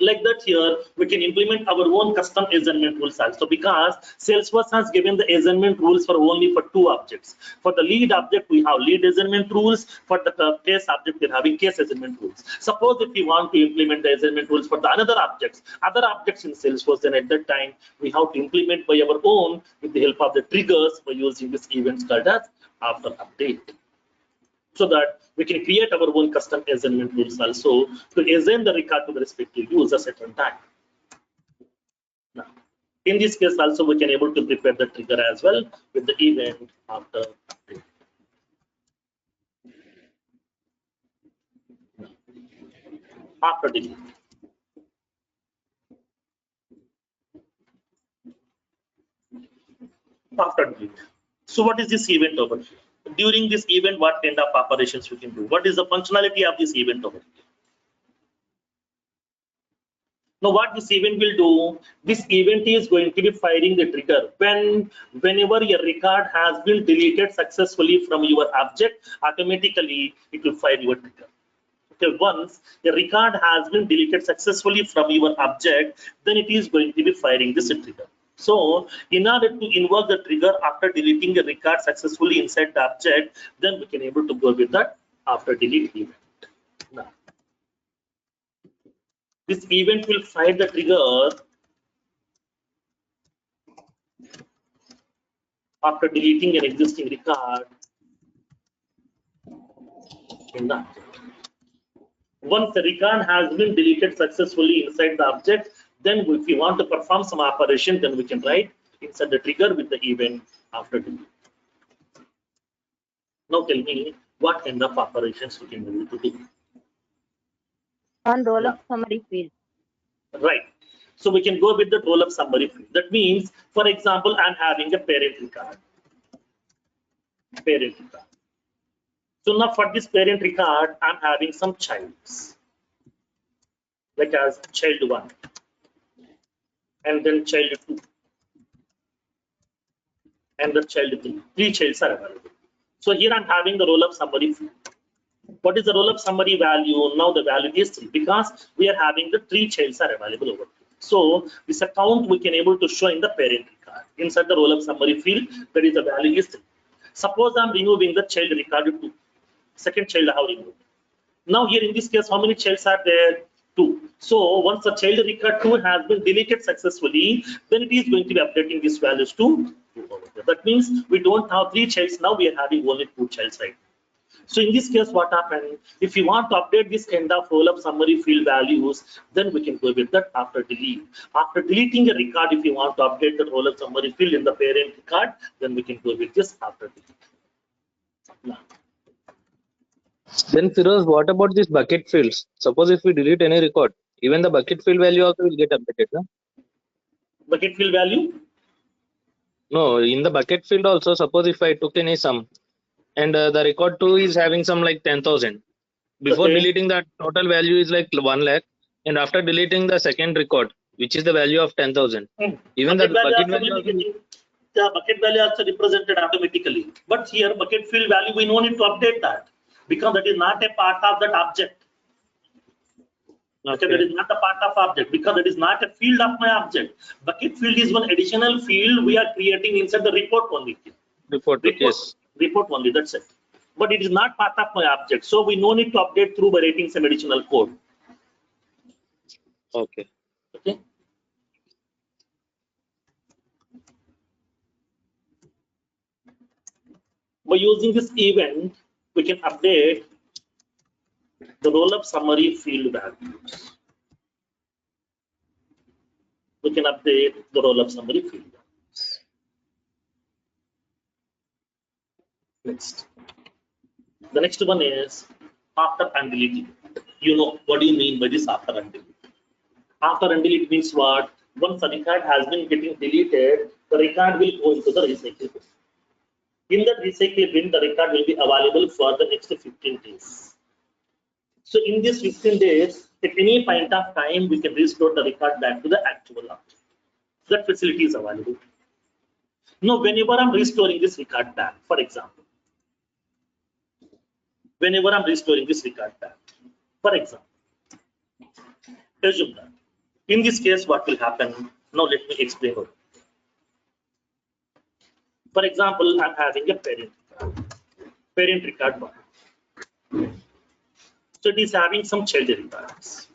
Like that here, we can implement our own custom assignment rules also, because Salesforce has given the assignment rules for only for two objects. For the lead object, we have lead assignment rules. For the case object, we're having case assignment rules. Suppose if we want to implement the assignment rules for the other objects in Salesforce, then at that time, we have to implement by our own with the help of the triggers by using this events called as after update. So that we can create our own custom assignment rules also to assign the record to the respective users at one time. Now, in this case also we can able to prepare the trigger as well with the event after update. After delete. After delete. So what is this event over here? During this event, what kind of operations we can do? What is the functionality of this event over here? Now, what this event will do, this event is going to be firing the trigger whenever your record has been deleted successfully from your object, automatically it will fire your trigger. Okay, once the record has been deleted successfully from your object, then it is going to be firing this trigger. So, in order to invoke the trigger after deleting the record successfully inside the object, then we can able to go with that after delete event. Now, this event will fire the trigger after deleting an existing record in the object. Once the record has been deleted successfully inside the object, then if we want to perform some operation, then we can write inside the trigger with the event after delete. Now tell me what kind of operations we can be able to do. On roll-up summary field. Right. So we can go with the roll-up summary field. That means, for example, I'm having a parent record. So now for this parent record, I'm having some childs, like as child 1 and then child 2 and the child 3. 3 childs are available. So here I'm having the roll-up summary field. What is the roll-up summary value? Now the value is 3 because we are having the 3 childs are available over here. So this account we can able to show in the parent record. Inside the roll-up summary field, there is a value is 3. Suppose I'm removing the child record 2. Second child I have removed. Now here in this case, how many childs are there? 2. So once the child record 2 has been deleted successfully, then it is going to be updating these values to 2 over there. That means we don't have 3 childs now, we are having only 2 childs right now. So in this case, what happened? If you want to update this kind of roll-up summary field values, then we can go with that after delete. After deleting a record, if you want to update the roll-up summary field in the parent record, then we can go with this after delete. Now, Then Firoz, what about these bucket fields? Suppose if we delete any record, even the bucket field value also will get updated, no? bucket field value. No, in the bucket field also, suppose if I took any sum and the record 2 is having some like 10,000. Before Okay. deleting that total value is like 1 lakh, and after deleting the second record, which is the value of 10,000, even the bucket value also will be also getting, the bucket value also represented automatically. But here bucket field value, we no need to update that because that is not a part of that object. Okay, that is not a part of object because it is not a field of my object. Bucket field is one additional field we are creating inside the report only. report, yes. Report only, that's it. But it is not part of my object. So we no need to update through by writing some additional code. Okay. Okay. By using this event, we can update the roll-up summary field values. We can update the roll-up summary field values. Next. The next one is after undeleting. You know, what do you mean by this after undelete? After undelete means what? Once a record has been getting deleted, the record will go into the recycle bin. In the recycle bin, the record will be available for the next 15 days. So in this 15 days, at any point of time, we can restore the record back to the actual object. That facility is available. Now, whenever I'm restoring this record back, for example, whenever I'm restoring this record back, for example, assume that. In this case, what will happen? Now, let me explain. For example, I'm having a parent record 1. So it is having some child records.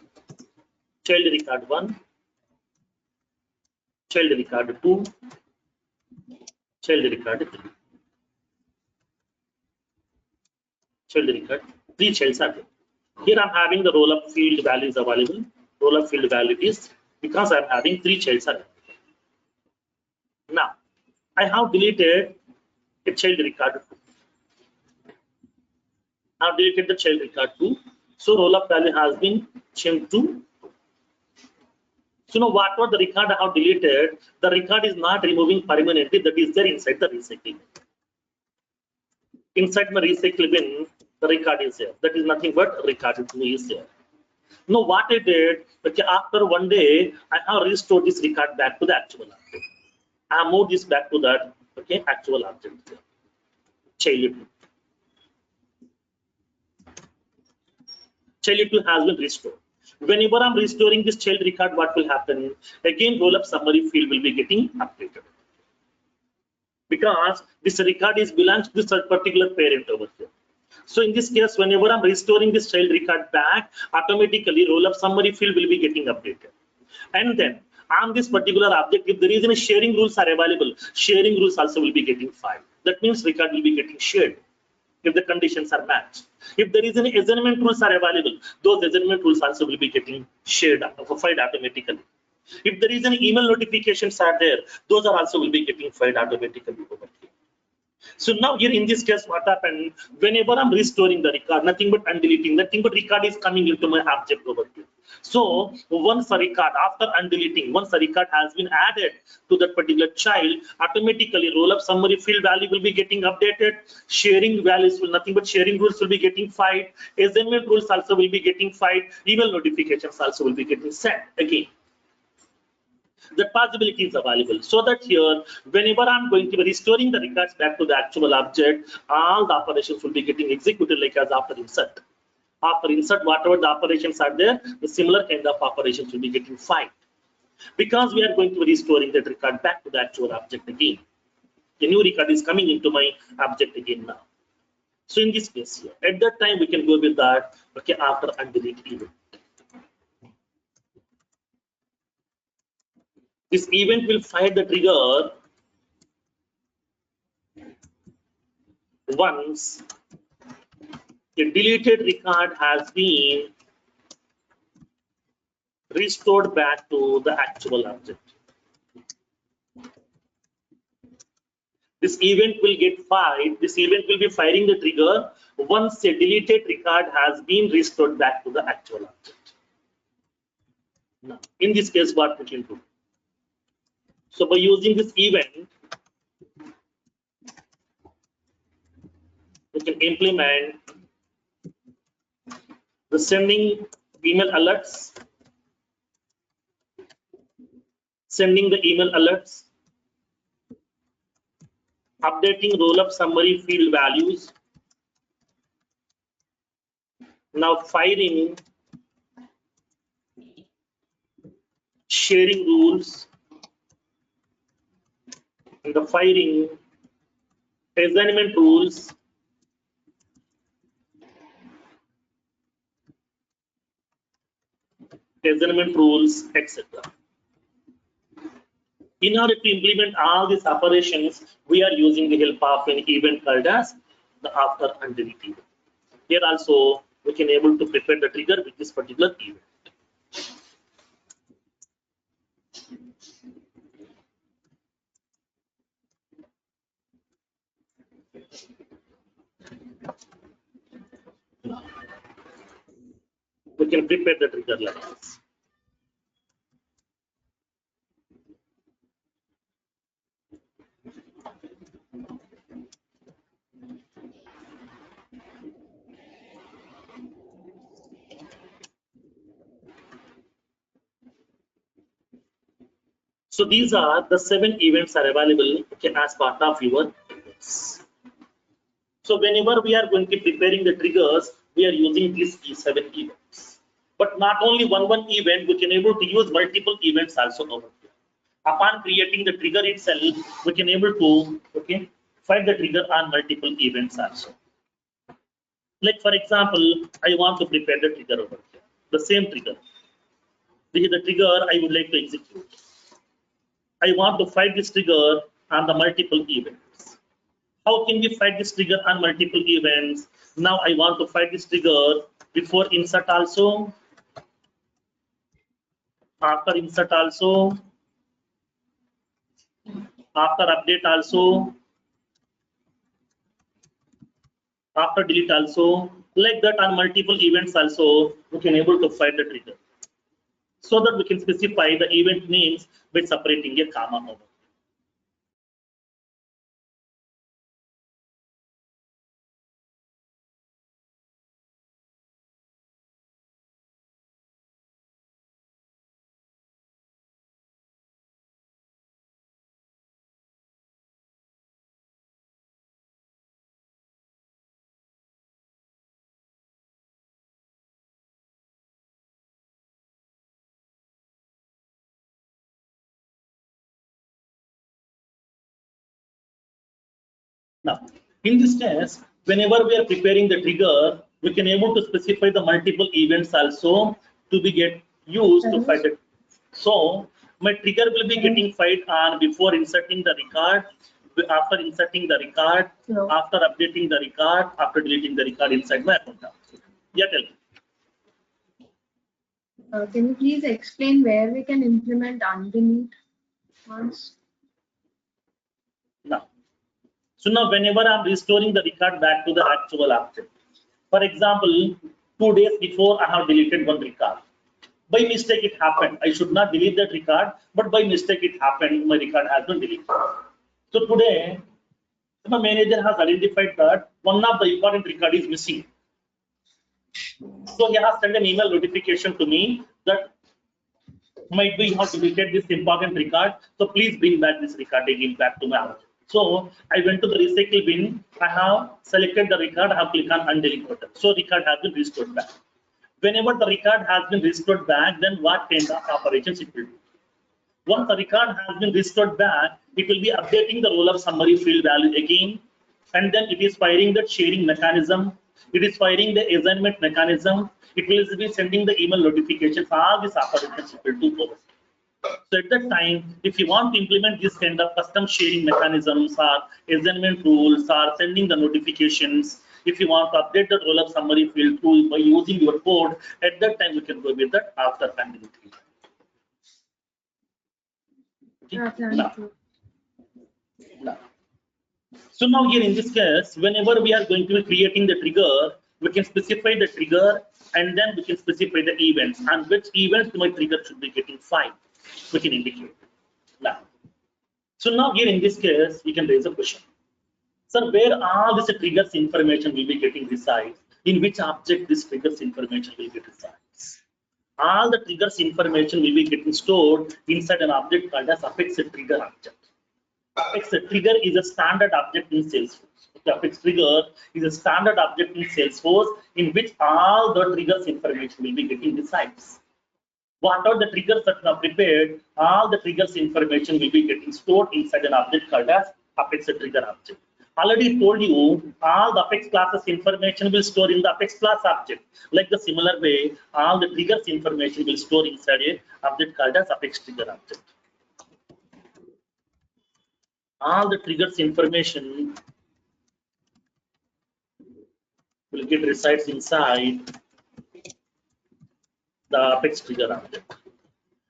Child record 1, child record 2, child record 3. Child record, 3 childs are there. Here I'm having the roll-up field values available. Roll-up field value is because I'm having 3 childs are there. Now, I have deleted a child record 2. I've deleted the child record 2. So roll-up value has been changed to 2. So now whatever the record I have deleted, the record is not removing permanently, that is there inside the recycle bin. Inside my recycle bin, the record is there. That is nothing but record 2 is there. Now what I did, okay, after 1 day, I have restored this record back to the actual object. I have moved this back to that actual object. Child 2. Child 2 has been restored. Whenever I'm restoring this child record, what will happen? Again, roll-up summary field will be getting updated. Because this record belongs to this particular parent over here. So in this case, whenever I'm restoring this child record back, automatically roll-up summary field will be getting updated. And then on this particular object, if there is any sharing rules are available, sharing rules also will be getting filed. That means record will be getting shared if the conditions are matched. If there is any assignment rules are available, those assignment rules also will be getting shared, filed automatically. If there is any email notifications are there, those are also will be getting filed automatically over here. So now here in this case, what happened? Whenever I'm restoring the record, nothing but undeleting, nothing but record is coming into my object over here. So once a record, after undeleting, once a record has been added to that particular child, automatically roll-up summary field value will be getting updated. Sharing values will nothing but sharing rules will be getting filed. Assignment rules also will be getting filed. Email notifications also will be getting sent again. That possibility is available, so that here whenever I'm going to be restoring the records back to the actual object, all the operations will be getting executed like as after insert. After insert, whatever the operations are there, the similar kind of operations will be getting filed, because we are going to be restoring that record back to the actual object again. The new record is coming into my object again now. So in this case here, at that time we can go with that after undelete event. This event will fire the trigger once the deleted record has been restored back to the actual object. This event will get fired. This event will be firing the trigger once a deleted record has been restored back to the actual object. Now, in this case, what we can do? So by using this event, we can implement the sending email alerts, updating roll-up summary field values, now firing sharing rules, and the firing assignment rules, etc. In order to implement all these operations, we are using the help of an event called as the after and delete event. Here also, we can able to prepare the trigger with this particular event. We can prepare the trigger like this. So these are the 7 events are available as part of your events. So whenever we are going to be preparing the triggers, we are using these 7 events. But not only one event, we can able to use multiple events also over here. Upon creating the trigger itself, we can able to find the trigger on multiple events also. Like for example, I want to prepare the trigger over here. The same trigger. This is the trigger I would like to execute. I want to find this trigger on the multiple events. How can we find this trigger on multiple events? Now I want to find this trigger before insert also, after insert also, after update also, after delete also, like that on multiple events also, we can able to find the trigger. So that we can specify the event names by separating a comma over. Now, in this case, whenever we are preparing the trigger, we can able to specify the multiple events also to be get used to find it. So my trigger will be getting fired on before inserting the record, after inserting the record, after updating the record, after deleting the record inside my account. Yeah, tell me. Can you please explain where we can implement undelete once? Now, so now whenever I'm restoring the record back to the actual object, for example, 2 days before I have deleted one record. By mistake it happened. I should not delete that record, but by mistake it happened. My record has been deleted. So today, my manager has identified that one of the important record is missing. So he has sent an email notification to me that might be you have deleted this important record. So please bring back this record again back to my object. So I went to the recycle bin. I have selected the record. I have clicked on undelete button. So record has been restored back. Whenever the record has been restored back, then what kind of operations it will do? Once the record has been restored back, it will be updating the roll-up summary field value again, and then it is firing the sharing mechanism. It is firing the assignment mechanism. It will be sending the email notifications. All these operations it will do over. So at that time, if you want to implement this kind of custom sharing mechanisms or assignment rules or sending the notifications, if you want to update the roll-up summary field through by using your code, at that time we can go with that after continuity. Okay. Thank you. Now. So now here in this case, whenever we are going to be creating the trigger, we can specify the trigger and then we can specify the events and which events my trigger should be getting fine. We can indicate. Now. So now here in this case, we can raise a question. Sir, where all this triggers information will be getting resides? In which object this triggers information will get resides? All the triggers information will be getting stored inside an object called as Apex trigger object. Apex trigger is a standard object in Salesforce. The Apex trigger is a standard object in Salesforce in which all the triggers information will be getting resides. What are the triggers that are prepared? All the triggers information will be getting stored inside an object called as Apex trigger object. Already told you all the Apex classes information will store in the Apex class object. Like the similar way, all the triggers information will store inside a object called as Apex trigger object. All the triggers information will get resides inside the Apex trigger object.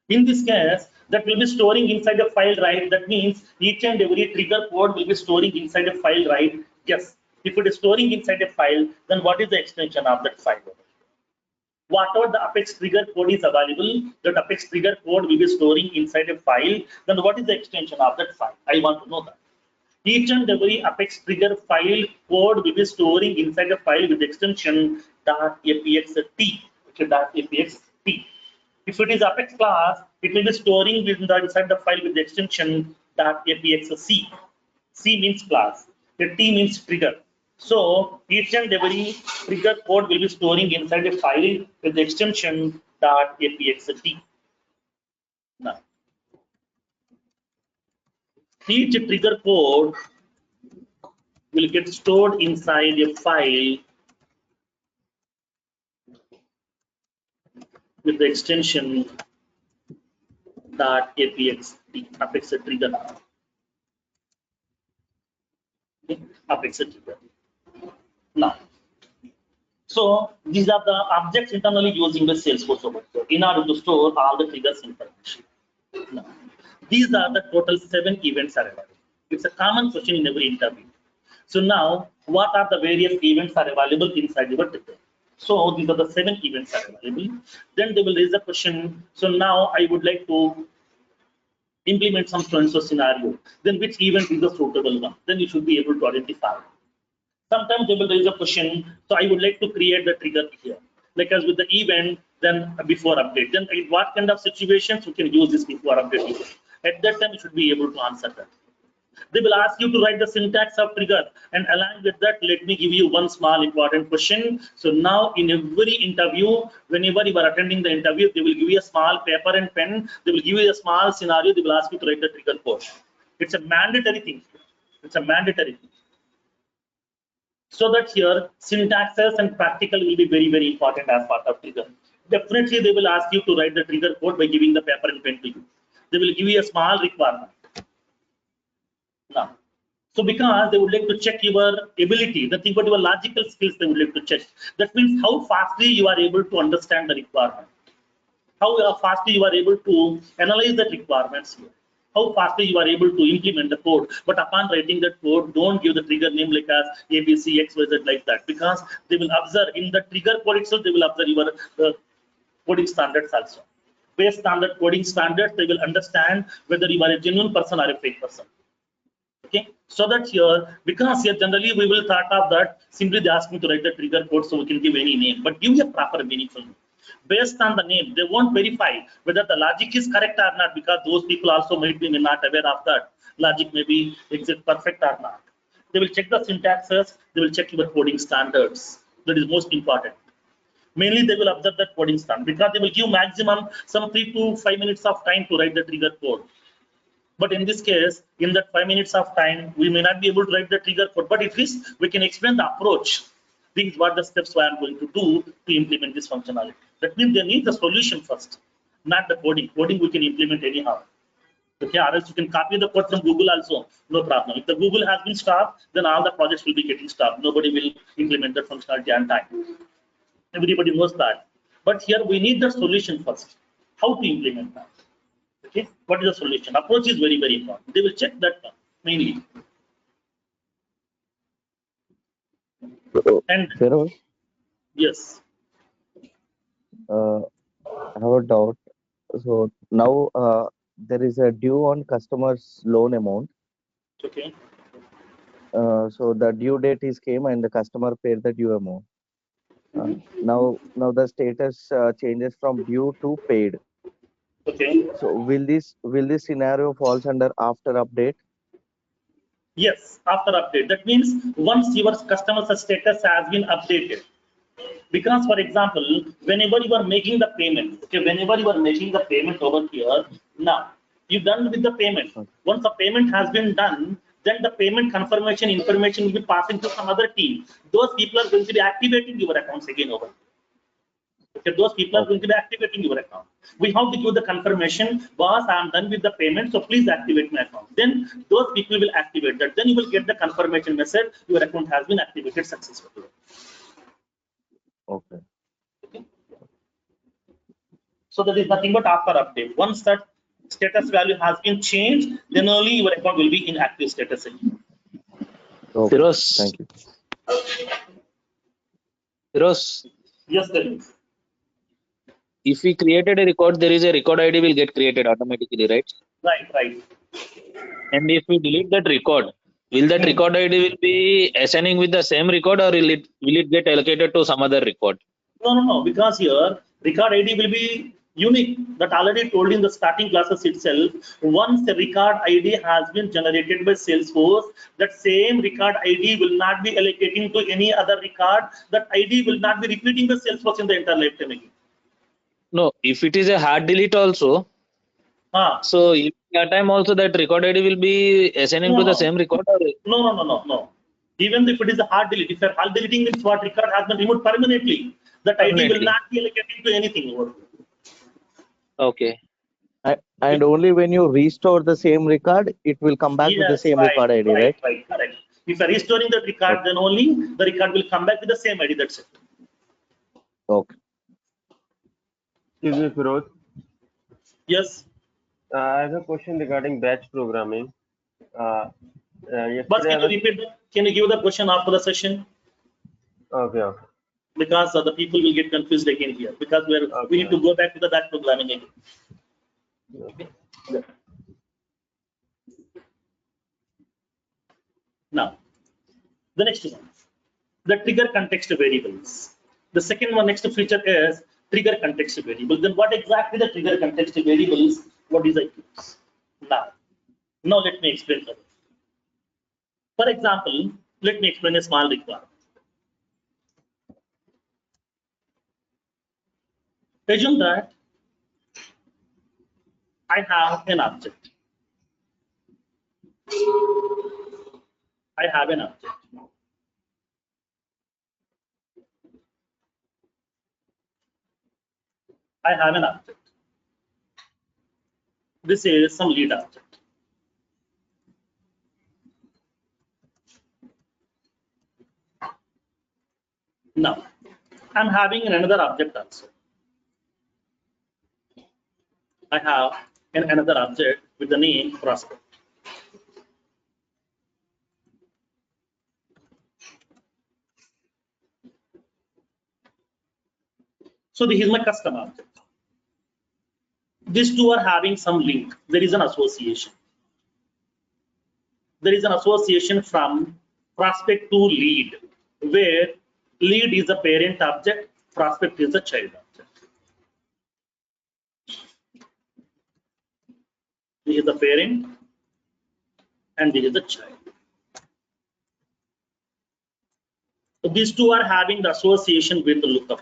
In this case, that will be storing inside a file, right? That means each and every trigger code will be storing inside a file, right? Yes. If it is storing inside a file, then what is the extension of that file? Whatever the Apex trigger code is available, that Apex trigger code will be storing inside a file, then what is the extension of that file? I want to know that. Each and every Apex trigger file code will be storing inside a file with extension .apxt. Okay, .apxt. If it is Apex class, it will be storing inside the file with the extension .apxc. C means class, the T means trigger. So each and every trigger code will be storing inside a file with the extension .apxt. Now, each trigger code will get stored inside a file with the extension .apxt, Apex trigger. Okay, Apex trigger. Now, so these are the objects internally using the Salesforce over here in order to store all the triggers information. Now, these are the total 7 events are available. It's a common question in every interview. So now, what are the various events are available inside your trigger? So these are the 7 events are available. Then they will raise a question. So now I would like to implement some so-and-so scenario. Then which event is the suitable one? Then you should be able to identify. Sometimes they will raise a question. So I would like to create the trigger here. Like as with the event, then before update. Then in what kind of situations we can use this before update? At that time, you should be able to answer that. They will ask you to write the syntax of trigger, and along with that, let me give you one small important question. So now in every interview, whenever you are attending the interview, they will give you a small paper and pen. They will give you a small scenario. They will ask you to write the trigger code. It's a mandatory thing. It's a mandatory thing. So that here syntaxes and practical will be very, very important as part of trigger. Definitely they will ask you to write the trigger code by giving the paper and pen to you. They will give you a small requirement. Now, so because they would like to check your ability, the thing about your logical skills they would like to check. That means how fastly you are able to understand the requirement. How fastly you are able to analyze the requirements here. How fastly you are able to implement the code. But upon writing that code, don't give the trigger name like as ABC, XYZ like that, because they will observe in the trigger code itself, they will observe your coding standards also. Based on the coding standards, they will understand whether you are a genuine person or a fake person. Okay, so that here, because here generally we will thought of that simply they ask me to write the trigger code so we can give any name, but give a proper meaningful name. Based on the name, they won't verify whether the logic is correct or not, because those people also might be not aware of that logic may be exact perfect or not. They will check the syntaxes, they will check your coding standards. That is most important. Mainly they will observe that coding standard, because they will give maximum some 3 to 5 minutes of time to write the trigger code. But in this case, in that 5 minutes of time, we may not be able to write the trigger code, but at least we can explain the approach. These what the steps I am going to do to implement this functionality. That means they need the solution first. not the coding. Coding we can implement anyhow. Okay, or else you can copy the code from Google also, no problem. If the Google has been stopped, then all the projects will be getting stopped. Nobody will implement that functionality on time. Everybody knows that. But here we need the solution first. How to implement that? Okay, what is the solution? Approach is very, very important. They will check that mainly. And Feroz, yes, I have a doubt. So now there is a due on customer's loan amount. okay. So the due date is came and the customer paid the due amount. Now the status changes from due to paid. Okay. So will this scenario falls under after update? Yes, after update. That means once your customer's status has been updated. Because, for example, whenever you are making the payment, okay, whenever you are making the payment over here, now you're done with the payment. Once the payment has been done, then the payment confirmation information will be passing to some other team. Those people are going to be activating your accounts again over. Okay, those people are going to be activating your account. We have to give the confirmation, boss, I am done with the payment, so please activate my account. Then those people will activate that. Then you will get the confirmation message, your account has been activated successfully. Okay. So that is nothing but after update. Once that status value has been changed, then only your account will be in active status again. Okay. Feroz, Thank you. Feroz, Yes, there is. if we created a record, there is a record ID will get created automatically, right? Right. And if we delete that record, will that record ID will be assigning with the same record, or will it get allocated to some other record? No, because here record ID will be unique. That already told in the starting classes itself. Once the record ID has been generated by Salesforce, that same record ID will not be allocating to any other record. That ID will not be repeating the Salesforce in the entire lifetime again. No, if it is a hard delete also, so if that time also that record ID will be assigning to the same record, or No. Even if it is a hard delete, if you are hard deleting means what record has been removed permanently, that ID will not be allocating to anything over. okay. And only when you restore the same record, it will come back with the same record ID, right? Right, correct. If you are restoring that record, then only the record will come back with the same ID. That's it. Okay. Excuse me, Feroz. Yes. I have a question regarding batch programming. But Yesterday can you give the question after the session? Okay. Because the people will get confused again here. Because we need to go back to the batch programming again. Okay. Now, the next one, the trigger context variables. The second one, next feature is trigger context variable. Then what exactly the trigger context variables? What is it? Now let me explain further. For example, let me explain a small requirement. Assume that I have an object. I have an object. This is some lead object. Now, I'm having another object also. I have another object with the name prospect. So this is my custom object. These two are having some link. There is an association. There is an association from prospect to lead, where lead is the parent object, prospect is the child object. This is the parent and this is the child. So these two are having the association with the lookup.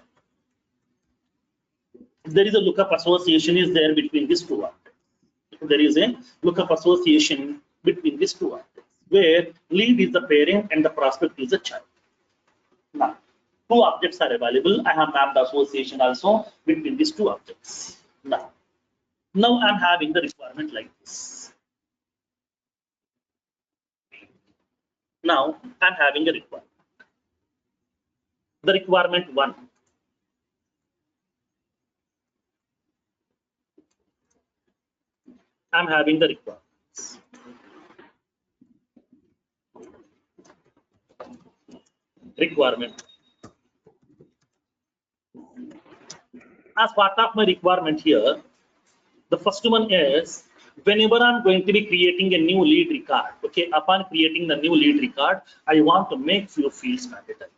There is a lookup association is there between these two objects. There is a lookup association between these two objects, where lead is the parent and the prospect is the child. Now, two objects are available. I have mapped association also between these two objects. Now, Now I'm having the requirement like this. Now I'm having a requirement. The requirement 1. I'm having the requirements. Requirement. As part of my requirement here, the first one is whenever I'm going to be creating a new lead record, okay, upon creating the new lead record, I want to make few fields mandatory.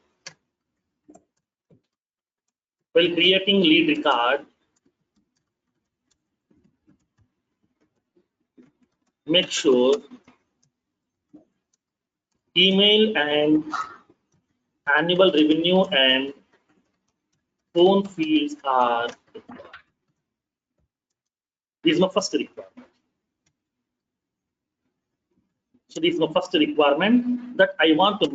While creating lead record, make sure email and annual revenue and phone fields are required. This is my first requirement. So this is my first requirement that I want to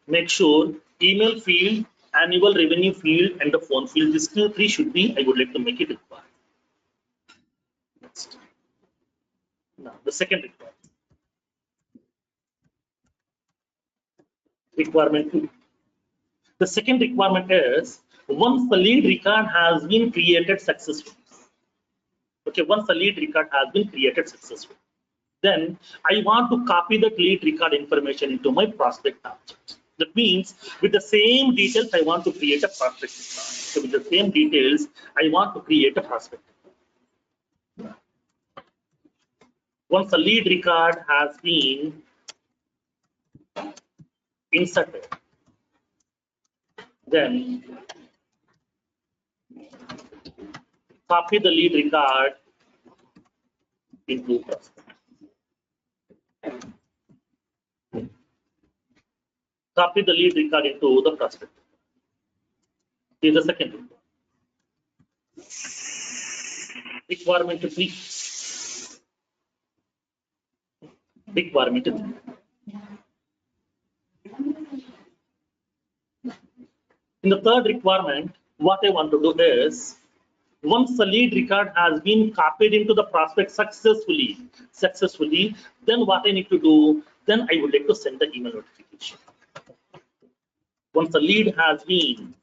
make sure email field, annual revenue field, and the phone field, these three should be, I would like to make it required. Next. Now the second requirement. Requirement 2. The second requirement is once the lead record has been created successfully. Okay, once the lead record has been created successfully, then I want to copy that lead record information into my prospect object. That means with the same details, I want to create a prospect record. So with the same details, I want to create a prospect record. Once the lead record has been inserted, then copy the lead record into prospect. Copy the lead record into the prospect. This is the second requirement. Requirement 3. Requirement 3. In the third requirement, what I want to do is once the lead record has been copied into the prospect successfully, then what I need to do, then I would like to send the email notification. Once the lead record has been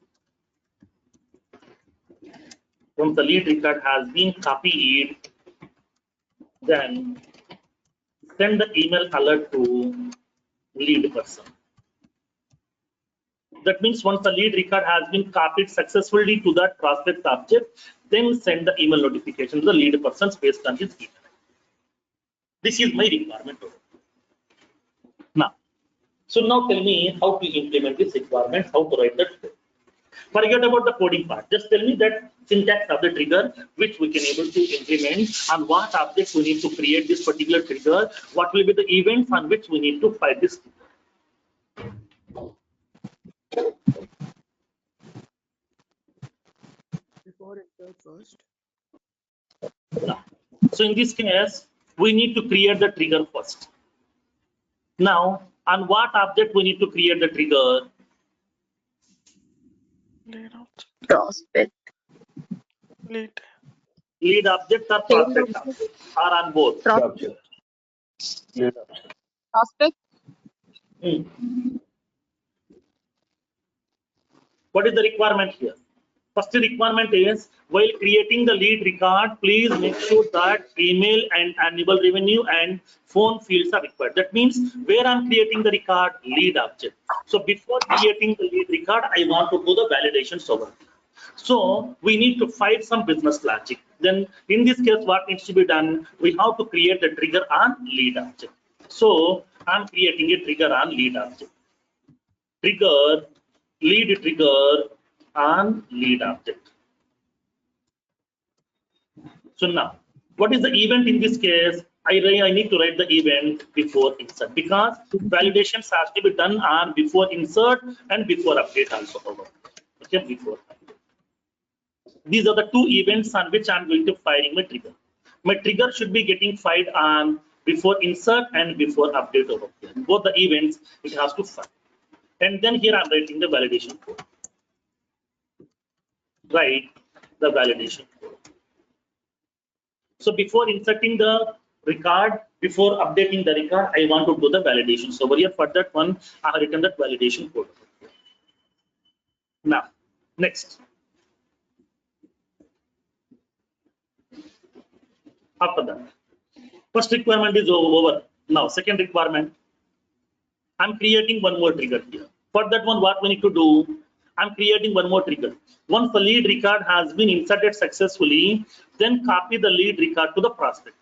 copied, then send the email alert to lead person. That means once the lead record has been copied successfully to that prospect object, then send the email notification to the lead person based on his email. This is my requirement. Now, so now tell me how to implement this requirement, how to write that code. Forget about the coding part. Just tell me that syntax of the trigger, which we can able to implement, and what objects we need to create this particular trigger, what will be the events on which we need to fire this trigger. Before insert first. Now, so in this case, we need to create the trigger first. Now, on what object we need to create the trigger? Prospect. Lead object or prospect object, or on both? Prospect. What is the requirement here? First requirement is while creating the lead record, please make sure that email and annual revenue and phone fields are required. That means where I'm creating the record, lead object. So before creating the lead record, I want to do the validations over here. So we need to find some business logic. Then in this case, what needs to be done? We have to create a trigger on lead object. So I'm creating a trigger on lead object. Trigger, lead trigger on lead object. So now, what is the event in this case? I need to write the event before insert because validations has to be done on before insert and before update also. Okay, before. These are the two events on which I'm going to firing my trigger. My trigger should be getting fired on before insert and before update over here. Both the events it has to fire. And then here I'm writing the validation code. Write the validation code. So before inserting the record, before updating the record, I want to do the validation. So over here for that one, I have written that validation code. Now, next. After that, first requirement is over. Now, second requirement, I'm creating one more trigger here. For that one, what we need to do, I'm creating one more trigger. Once the lead record has been inserted successfully, then copy the lead record to the prospect.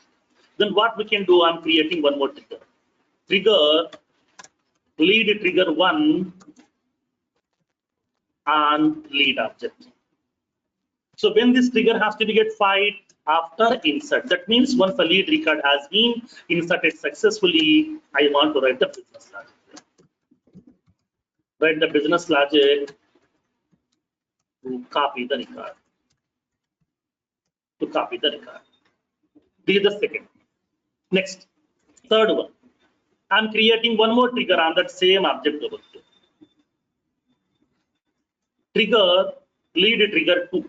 Then what we can do, I'm creating one more trigger. Trigger, lead trigger 1 and lead object. So when this trigger has to be get fired after insert, that means once the lead record has been inserted successfully, I want to write the business logic. Write the business logic to copy the record. To copy the record. This is the second. Next, third one. I'm creating one more trigger on that same object over here. Trigger, lead trigger 2.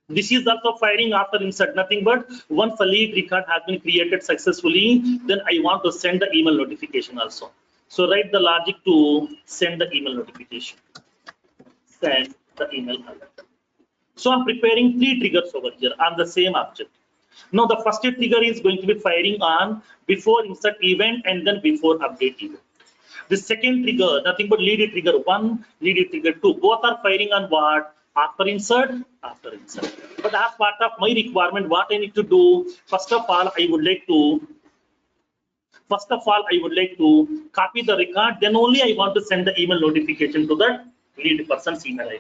This is also firing after insert, nothing but once the lead record has been created successfully, then I want to send the email notification also. So write the logic to send the email notification. Send the email alert. So I'm preparing 3 triggers over here on the same object. Now the first trigger is going to be firing on before insert event and then before update event. The second trigger, nothing but lead trigger 1, lead trigger 2. Both are firing on what? After insert, after insert. But as part of my requirement, what I need to do, first of all, I would like to copy the record. Then only I want to send the email notification to the lead person's email ID.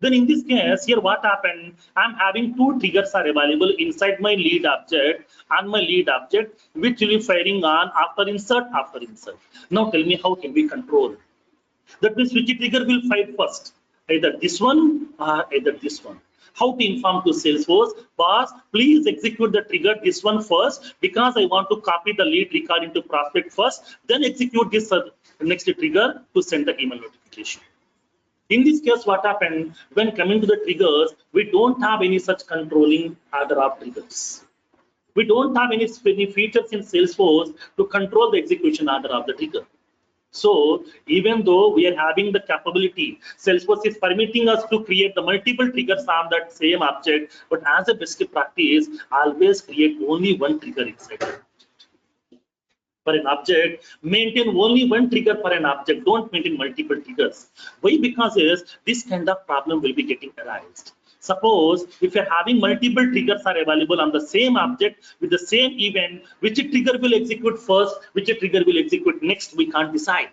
Then in this case, here what happened? I'm having 2 triggers are available inside my lead object and my lead object, which will be firing on after insert, after insert. Now tell me how can we control? That means which trigger will fire first? Either this one or either this one. How to inform to Salesforce? Boss, please execute the trigger this one first because I want to copy the lead record into prospect first, then execute this next trigger to send the email notification. In this case, what happened? When coming to the triggers, we don't have any such controlling order of triggers. We don't have any features in Salesforce to control the execution order of the trigger. So even though we are having the capability, Salesforce is permitting us to create the multiple triggers on that same object, but as a best practice, always create only one trigger inside it. For an object, maintain only one trigger for an object. Don't maintain multiple triggers. Why? Because this kind of problem will be getting arised. Suppose if you're having multiple triggers are available on the same object with the same event, which trigger will execute first, which trigger will execute next, we can't decide.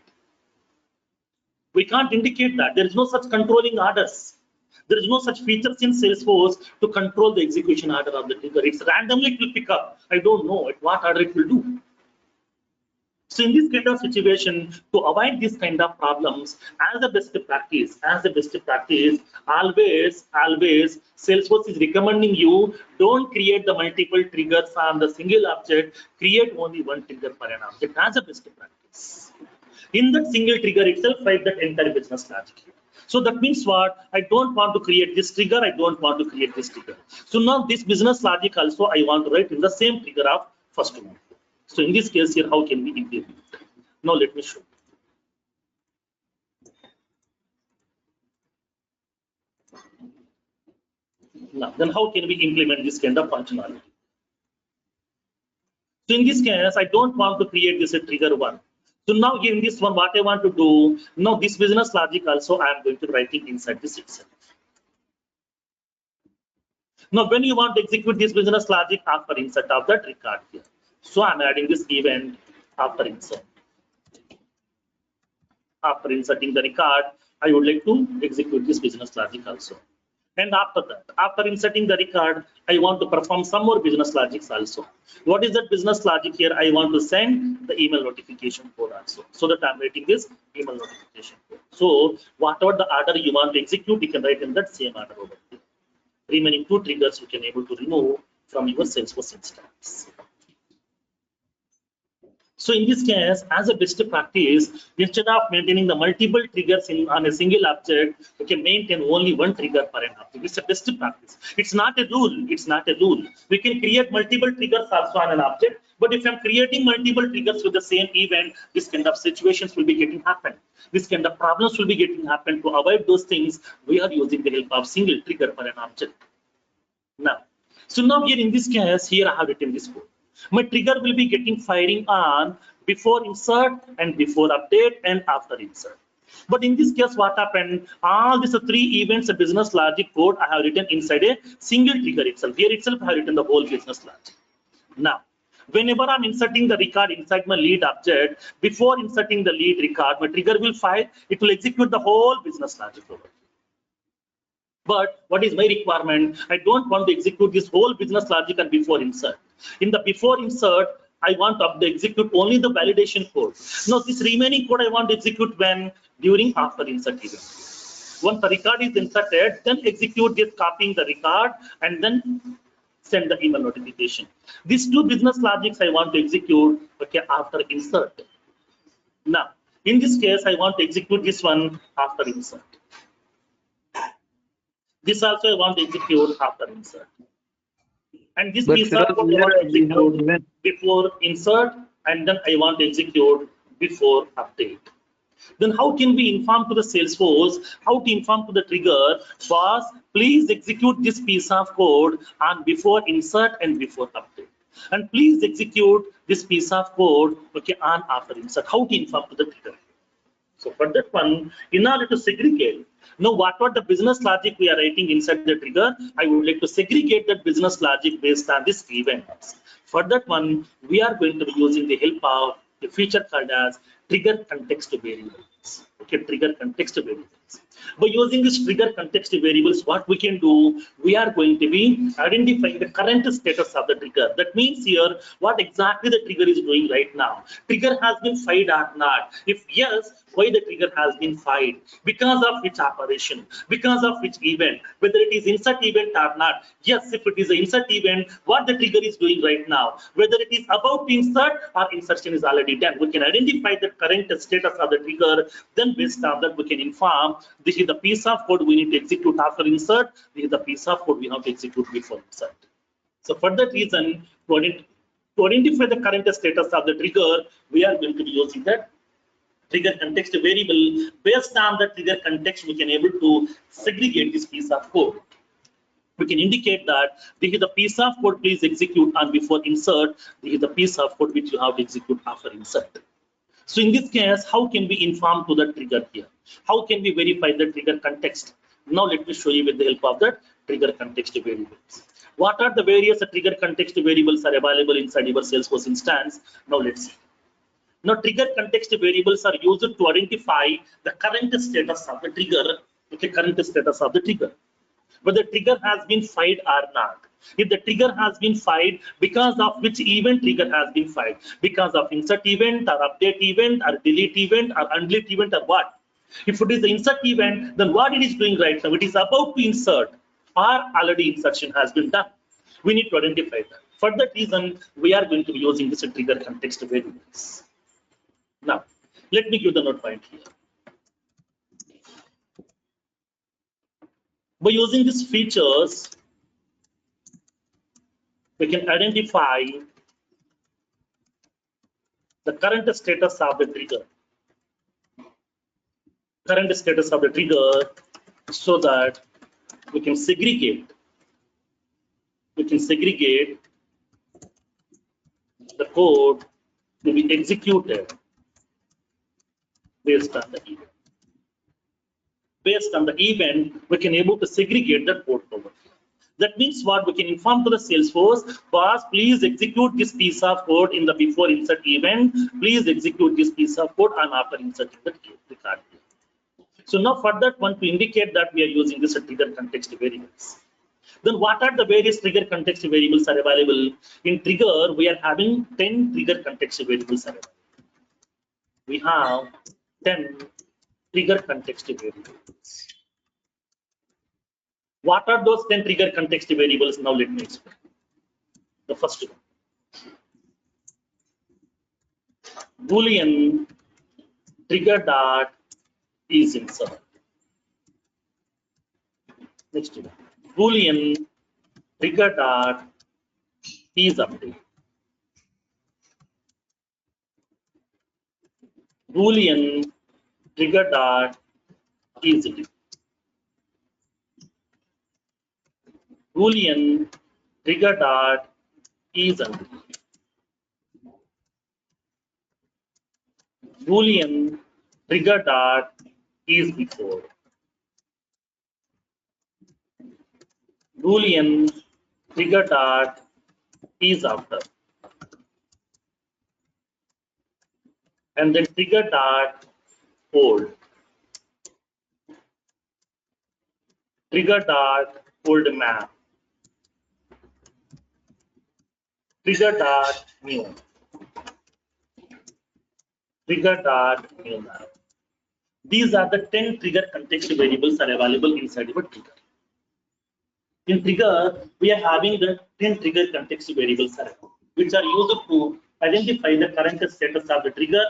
We can't indicate that. There is no such controlling orders. There is no such features in Salesforce to control the execution order of the trigger. It's randomly it will pick up. I don't know at what order it will do. So in this kind of situation, to avoid this kind of problems, as a best practice, always Salesforce is recommending you don't create the multiple triggers on the single object. Create only one trigger for an object as a best practice. In that single trigger itself, write that entire business logic. So that means what? I don't want to create this trigger. I don't want to create this trigger. So now this business logic also I want to write in the same trigger of first one. So in this case here, how can we implement? Now let me show. Now then how can we implement this kind of functionality? So in this case, I don't want to create this trigger 1. So now in this one, what I want to do, now this business logic also I am going to write it inside this itself. Now when you want to execute this business logic after insert of that record here. So I'm adding this event after insert. After inserting the record, I would like to execute this business logic also. And after that, after inserting the record, I want to perform some more business logics also. What is that business logic here? I want to send the email notification code also. So that I'm writing this email notification code. So whatever the order you want to execute, you can write in that same order over here. Remaining 2 triggers you can able to remove from your Salesforce instance. So in this case, as a best practice, instead of maintaining the multiple triggers on a single object, we can maintain only one trigger per an object. It's a best practice. It's not a rule. It's not a rule. We can create multiple triggers also on an object, but if I'm creating multiple triggers with the same event, this kind of situations will be getting happen. This kind of problems will be getting happen. To avoid those things, we are using the help of single trigger per an object. Now, so now here in this case, here I have written this code. My trigger will be getting firing on before insert and before update and after insert. But in this case, what happened? All these three events, a business logic code I have written inside a single trigger itself. Here itself I have written the whole business logic. Now, whenever I'm inserting the record inside my lead object, before inserting the lead record, my trigger will fire. It will execute the whole business logic code. But what is my requirement? I don't want to execute this whole business logic and before insert. In the before insert, I want to execute only the validation code. Now this remaining code I want to execute when? During after insert event. Once the record is inserted, then execute this copying the record and then send the email notification. These two business logics I want to execute after insert. Now, in this case, I want to execute this one after insert. This also I want to execute after insert. And this piece of code I want to execute before insert, and then I want to execute before update. Then how can we inform to the Salesforce, how to inform to the trigger, boss, please execute this piece of code on before insert and before update. And please execute this piece of code on after insert. How to inform to the trigger? So for that one, in order to segregate, now what the business logic we are writing inside the trigger, I would like to segregate that business logic based on this events. For that one, we are going to be using the help of a feature called as trigger context variables. Okay, trigger context variables. By using this trigger context variables, what we can do, we are going to be identifying the current status of the trigger. That means here, what exactly the trigger is doing right now. Trigger has been fired or not? If yes, why the trigger has been fired? Because of which operation? Because of which event? Whether it is insert event or not? Yes, if it is an insert event, what the trigger is doing right now? Whether it is about to insert or insertion is already done. We can identify the current status of the trigger. Then based on that, we can inform this is the piece of code we need to execute after insert. This is the piece of code we have to execute before insert. So for that reason, to identify the current status of the trigger, we are going to be using that trigger context variable. Based on the trigger context, we can able to segregate this piece of code. We can indicate that this is the piece of code please execute on before insert. This is the piece of code which you have to execute after insert. So in this case, how can we inform to the trigger here? How can we verify the trigger context? Now let me show you with the help of the trigger context variables. What are the various trigger context variables are available inside your Salesforce instance? Now let's see. Now trigger context variables are used to identify the current status of the trigger, okay, current status of the trigger. Whether the trigger has been fired or not. If the trigger has been fired, because of which event trigger has been fired? Because of insert event or update event or delete event or undelete event or what? If it is the insert event, then what it is doing right now? It is about to insert or already insertion has been done. We need to identify that. For that reason, we are going to be using this trigger context variables. Now, let me give the note point here. By using these features, we can identify the current status of the trigger. Current status of the trigger, so that we can segregate. We can segregate the code to be executed based on the event. Based on the event, we can able to segregate the code over here. That means what? We can inform to the Salesforce, boss, please execute this piece of code in the before insert event. Please execute this piece of code on after inserting the record. So now for that one, to indicate that we are using this trigger context variables. Then what are the various trigger context variables are available? In trigger, we are having 10 trigger context variables available. We have 10 trigger context variables. What are those 10 trigger context variables? Now let me explain. The first one. Boolean trigger dot is insert. Next one. Boolean trigger dot is update. Boolean trigger dot is delete. Boolean trigger dot is undo. Boolean trigger dot is before. Boolean trigger dot is after. And then trigger dot hold. Trigger dot hold map. Trigger dot new. Trigger dot new map. These are the 10 trigger context variables are available inside of a trigger. In trigger, we are having the 10 trigger context variables are available, which are used to identify the current status of the trigger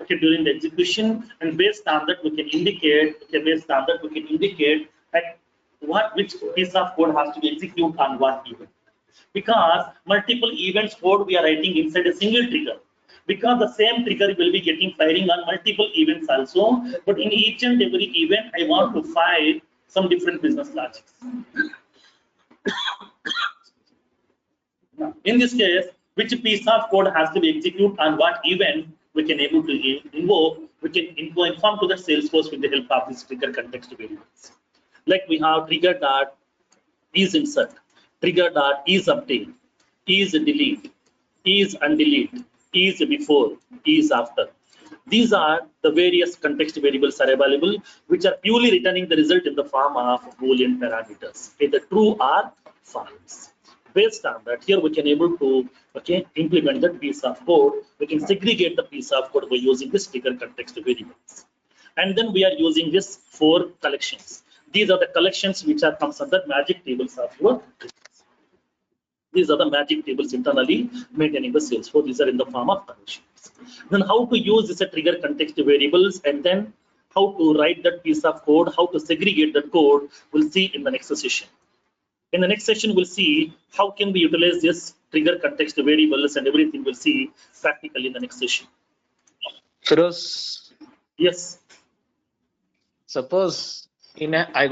during the execution, and based on that we can indicate at which piece of code has to be executed on what event. Because multiple events code we are writing inside a single trigger. Because the same trigger will be getting firing on multiple events also, but in each and every event I want to fire some different business logics. In this case, which piece of code has to be executed on what event we can able to invoke, we can inform to the Salesforce with the help of this trigger context variables. Like we have trigger dot is insert, trigger dot is update, is delete, is undelete, is before, is after. These are the various context variables are available, which are purely returning the result in the form of Boolean parameters, either true or false. Based on that, here we can able to implement that piece of code. We can segregate the piece of code by using this trigger context variables, and then we are using this 4 collections. These are the collections which are comes under magic tables of your triggers. These are the magic tables internally maintaining the Salesforce. These are in the form of collections. Then how to use this trigger context variables, and then how to write that piece of code, how to segregate that code, we'll see in the next session. In the next session, we'll see how can we utilize this trigger context variables and everything. We'll see practically in the next session. Firoz, Yes. suppose I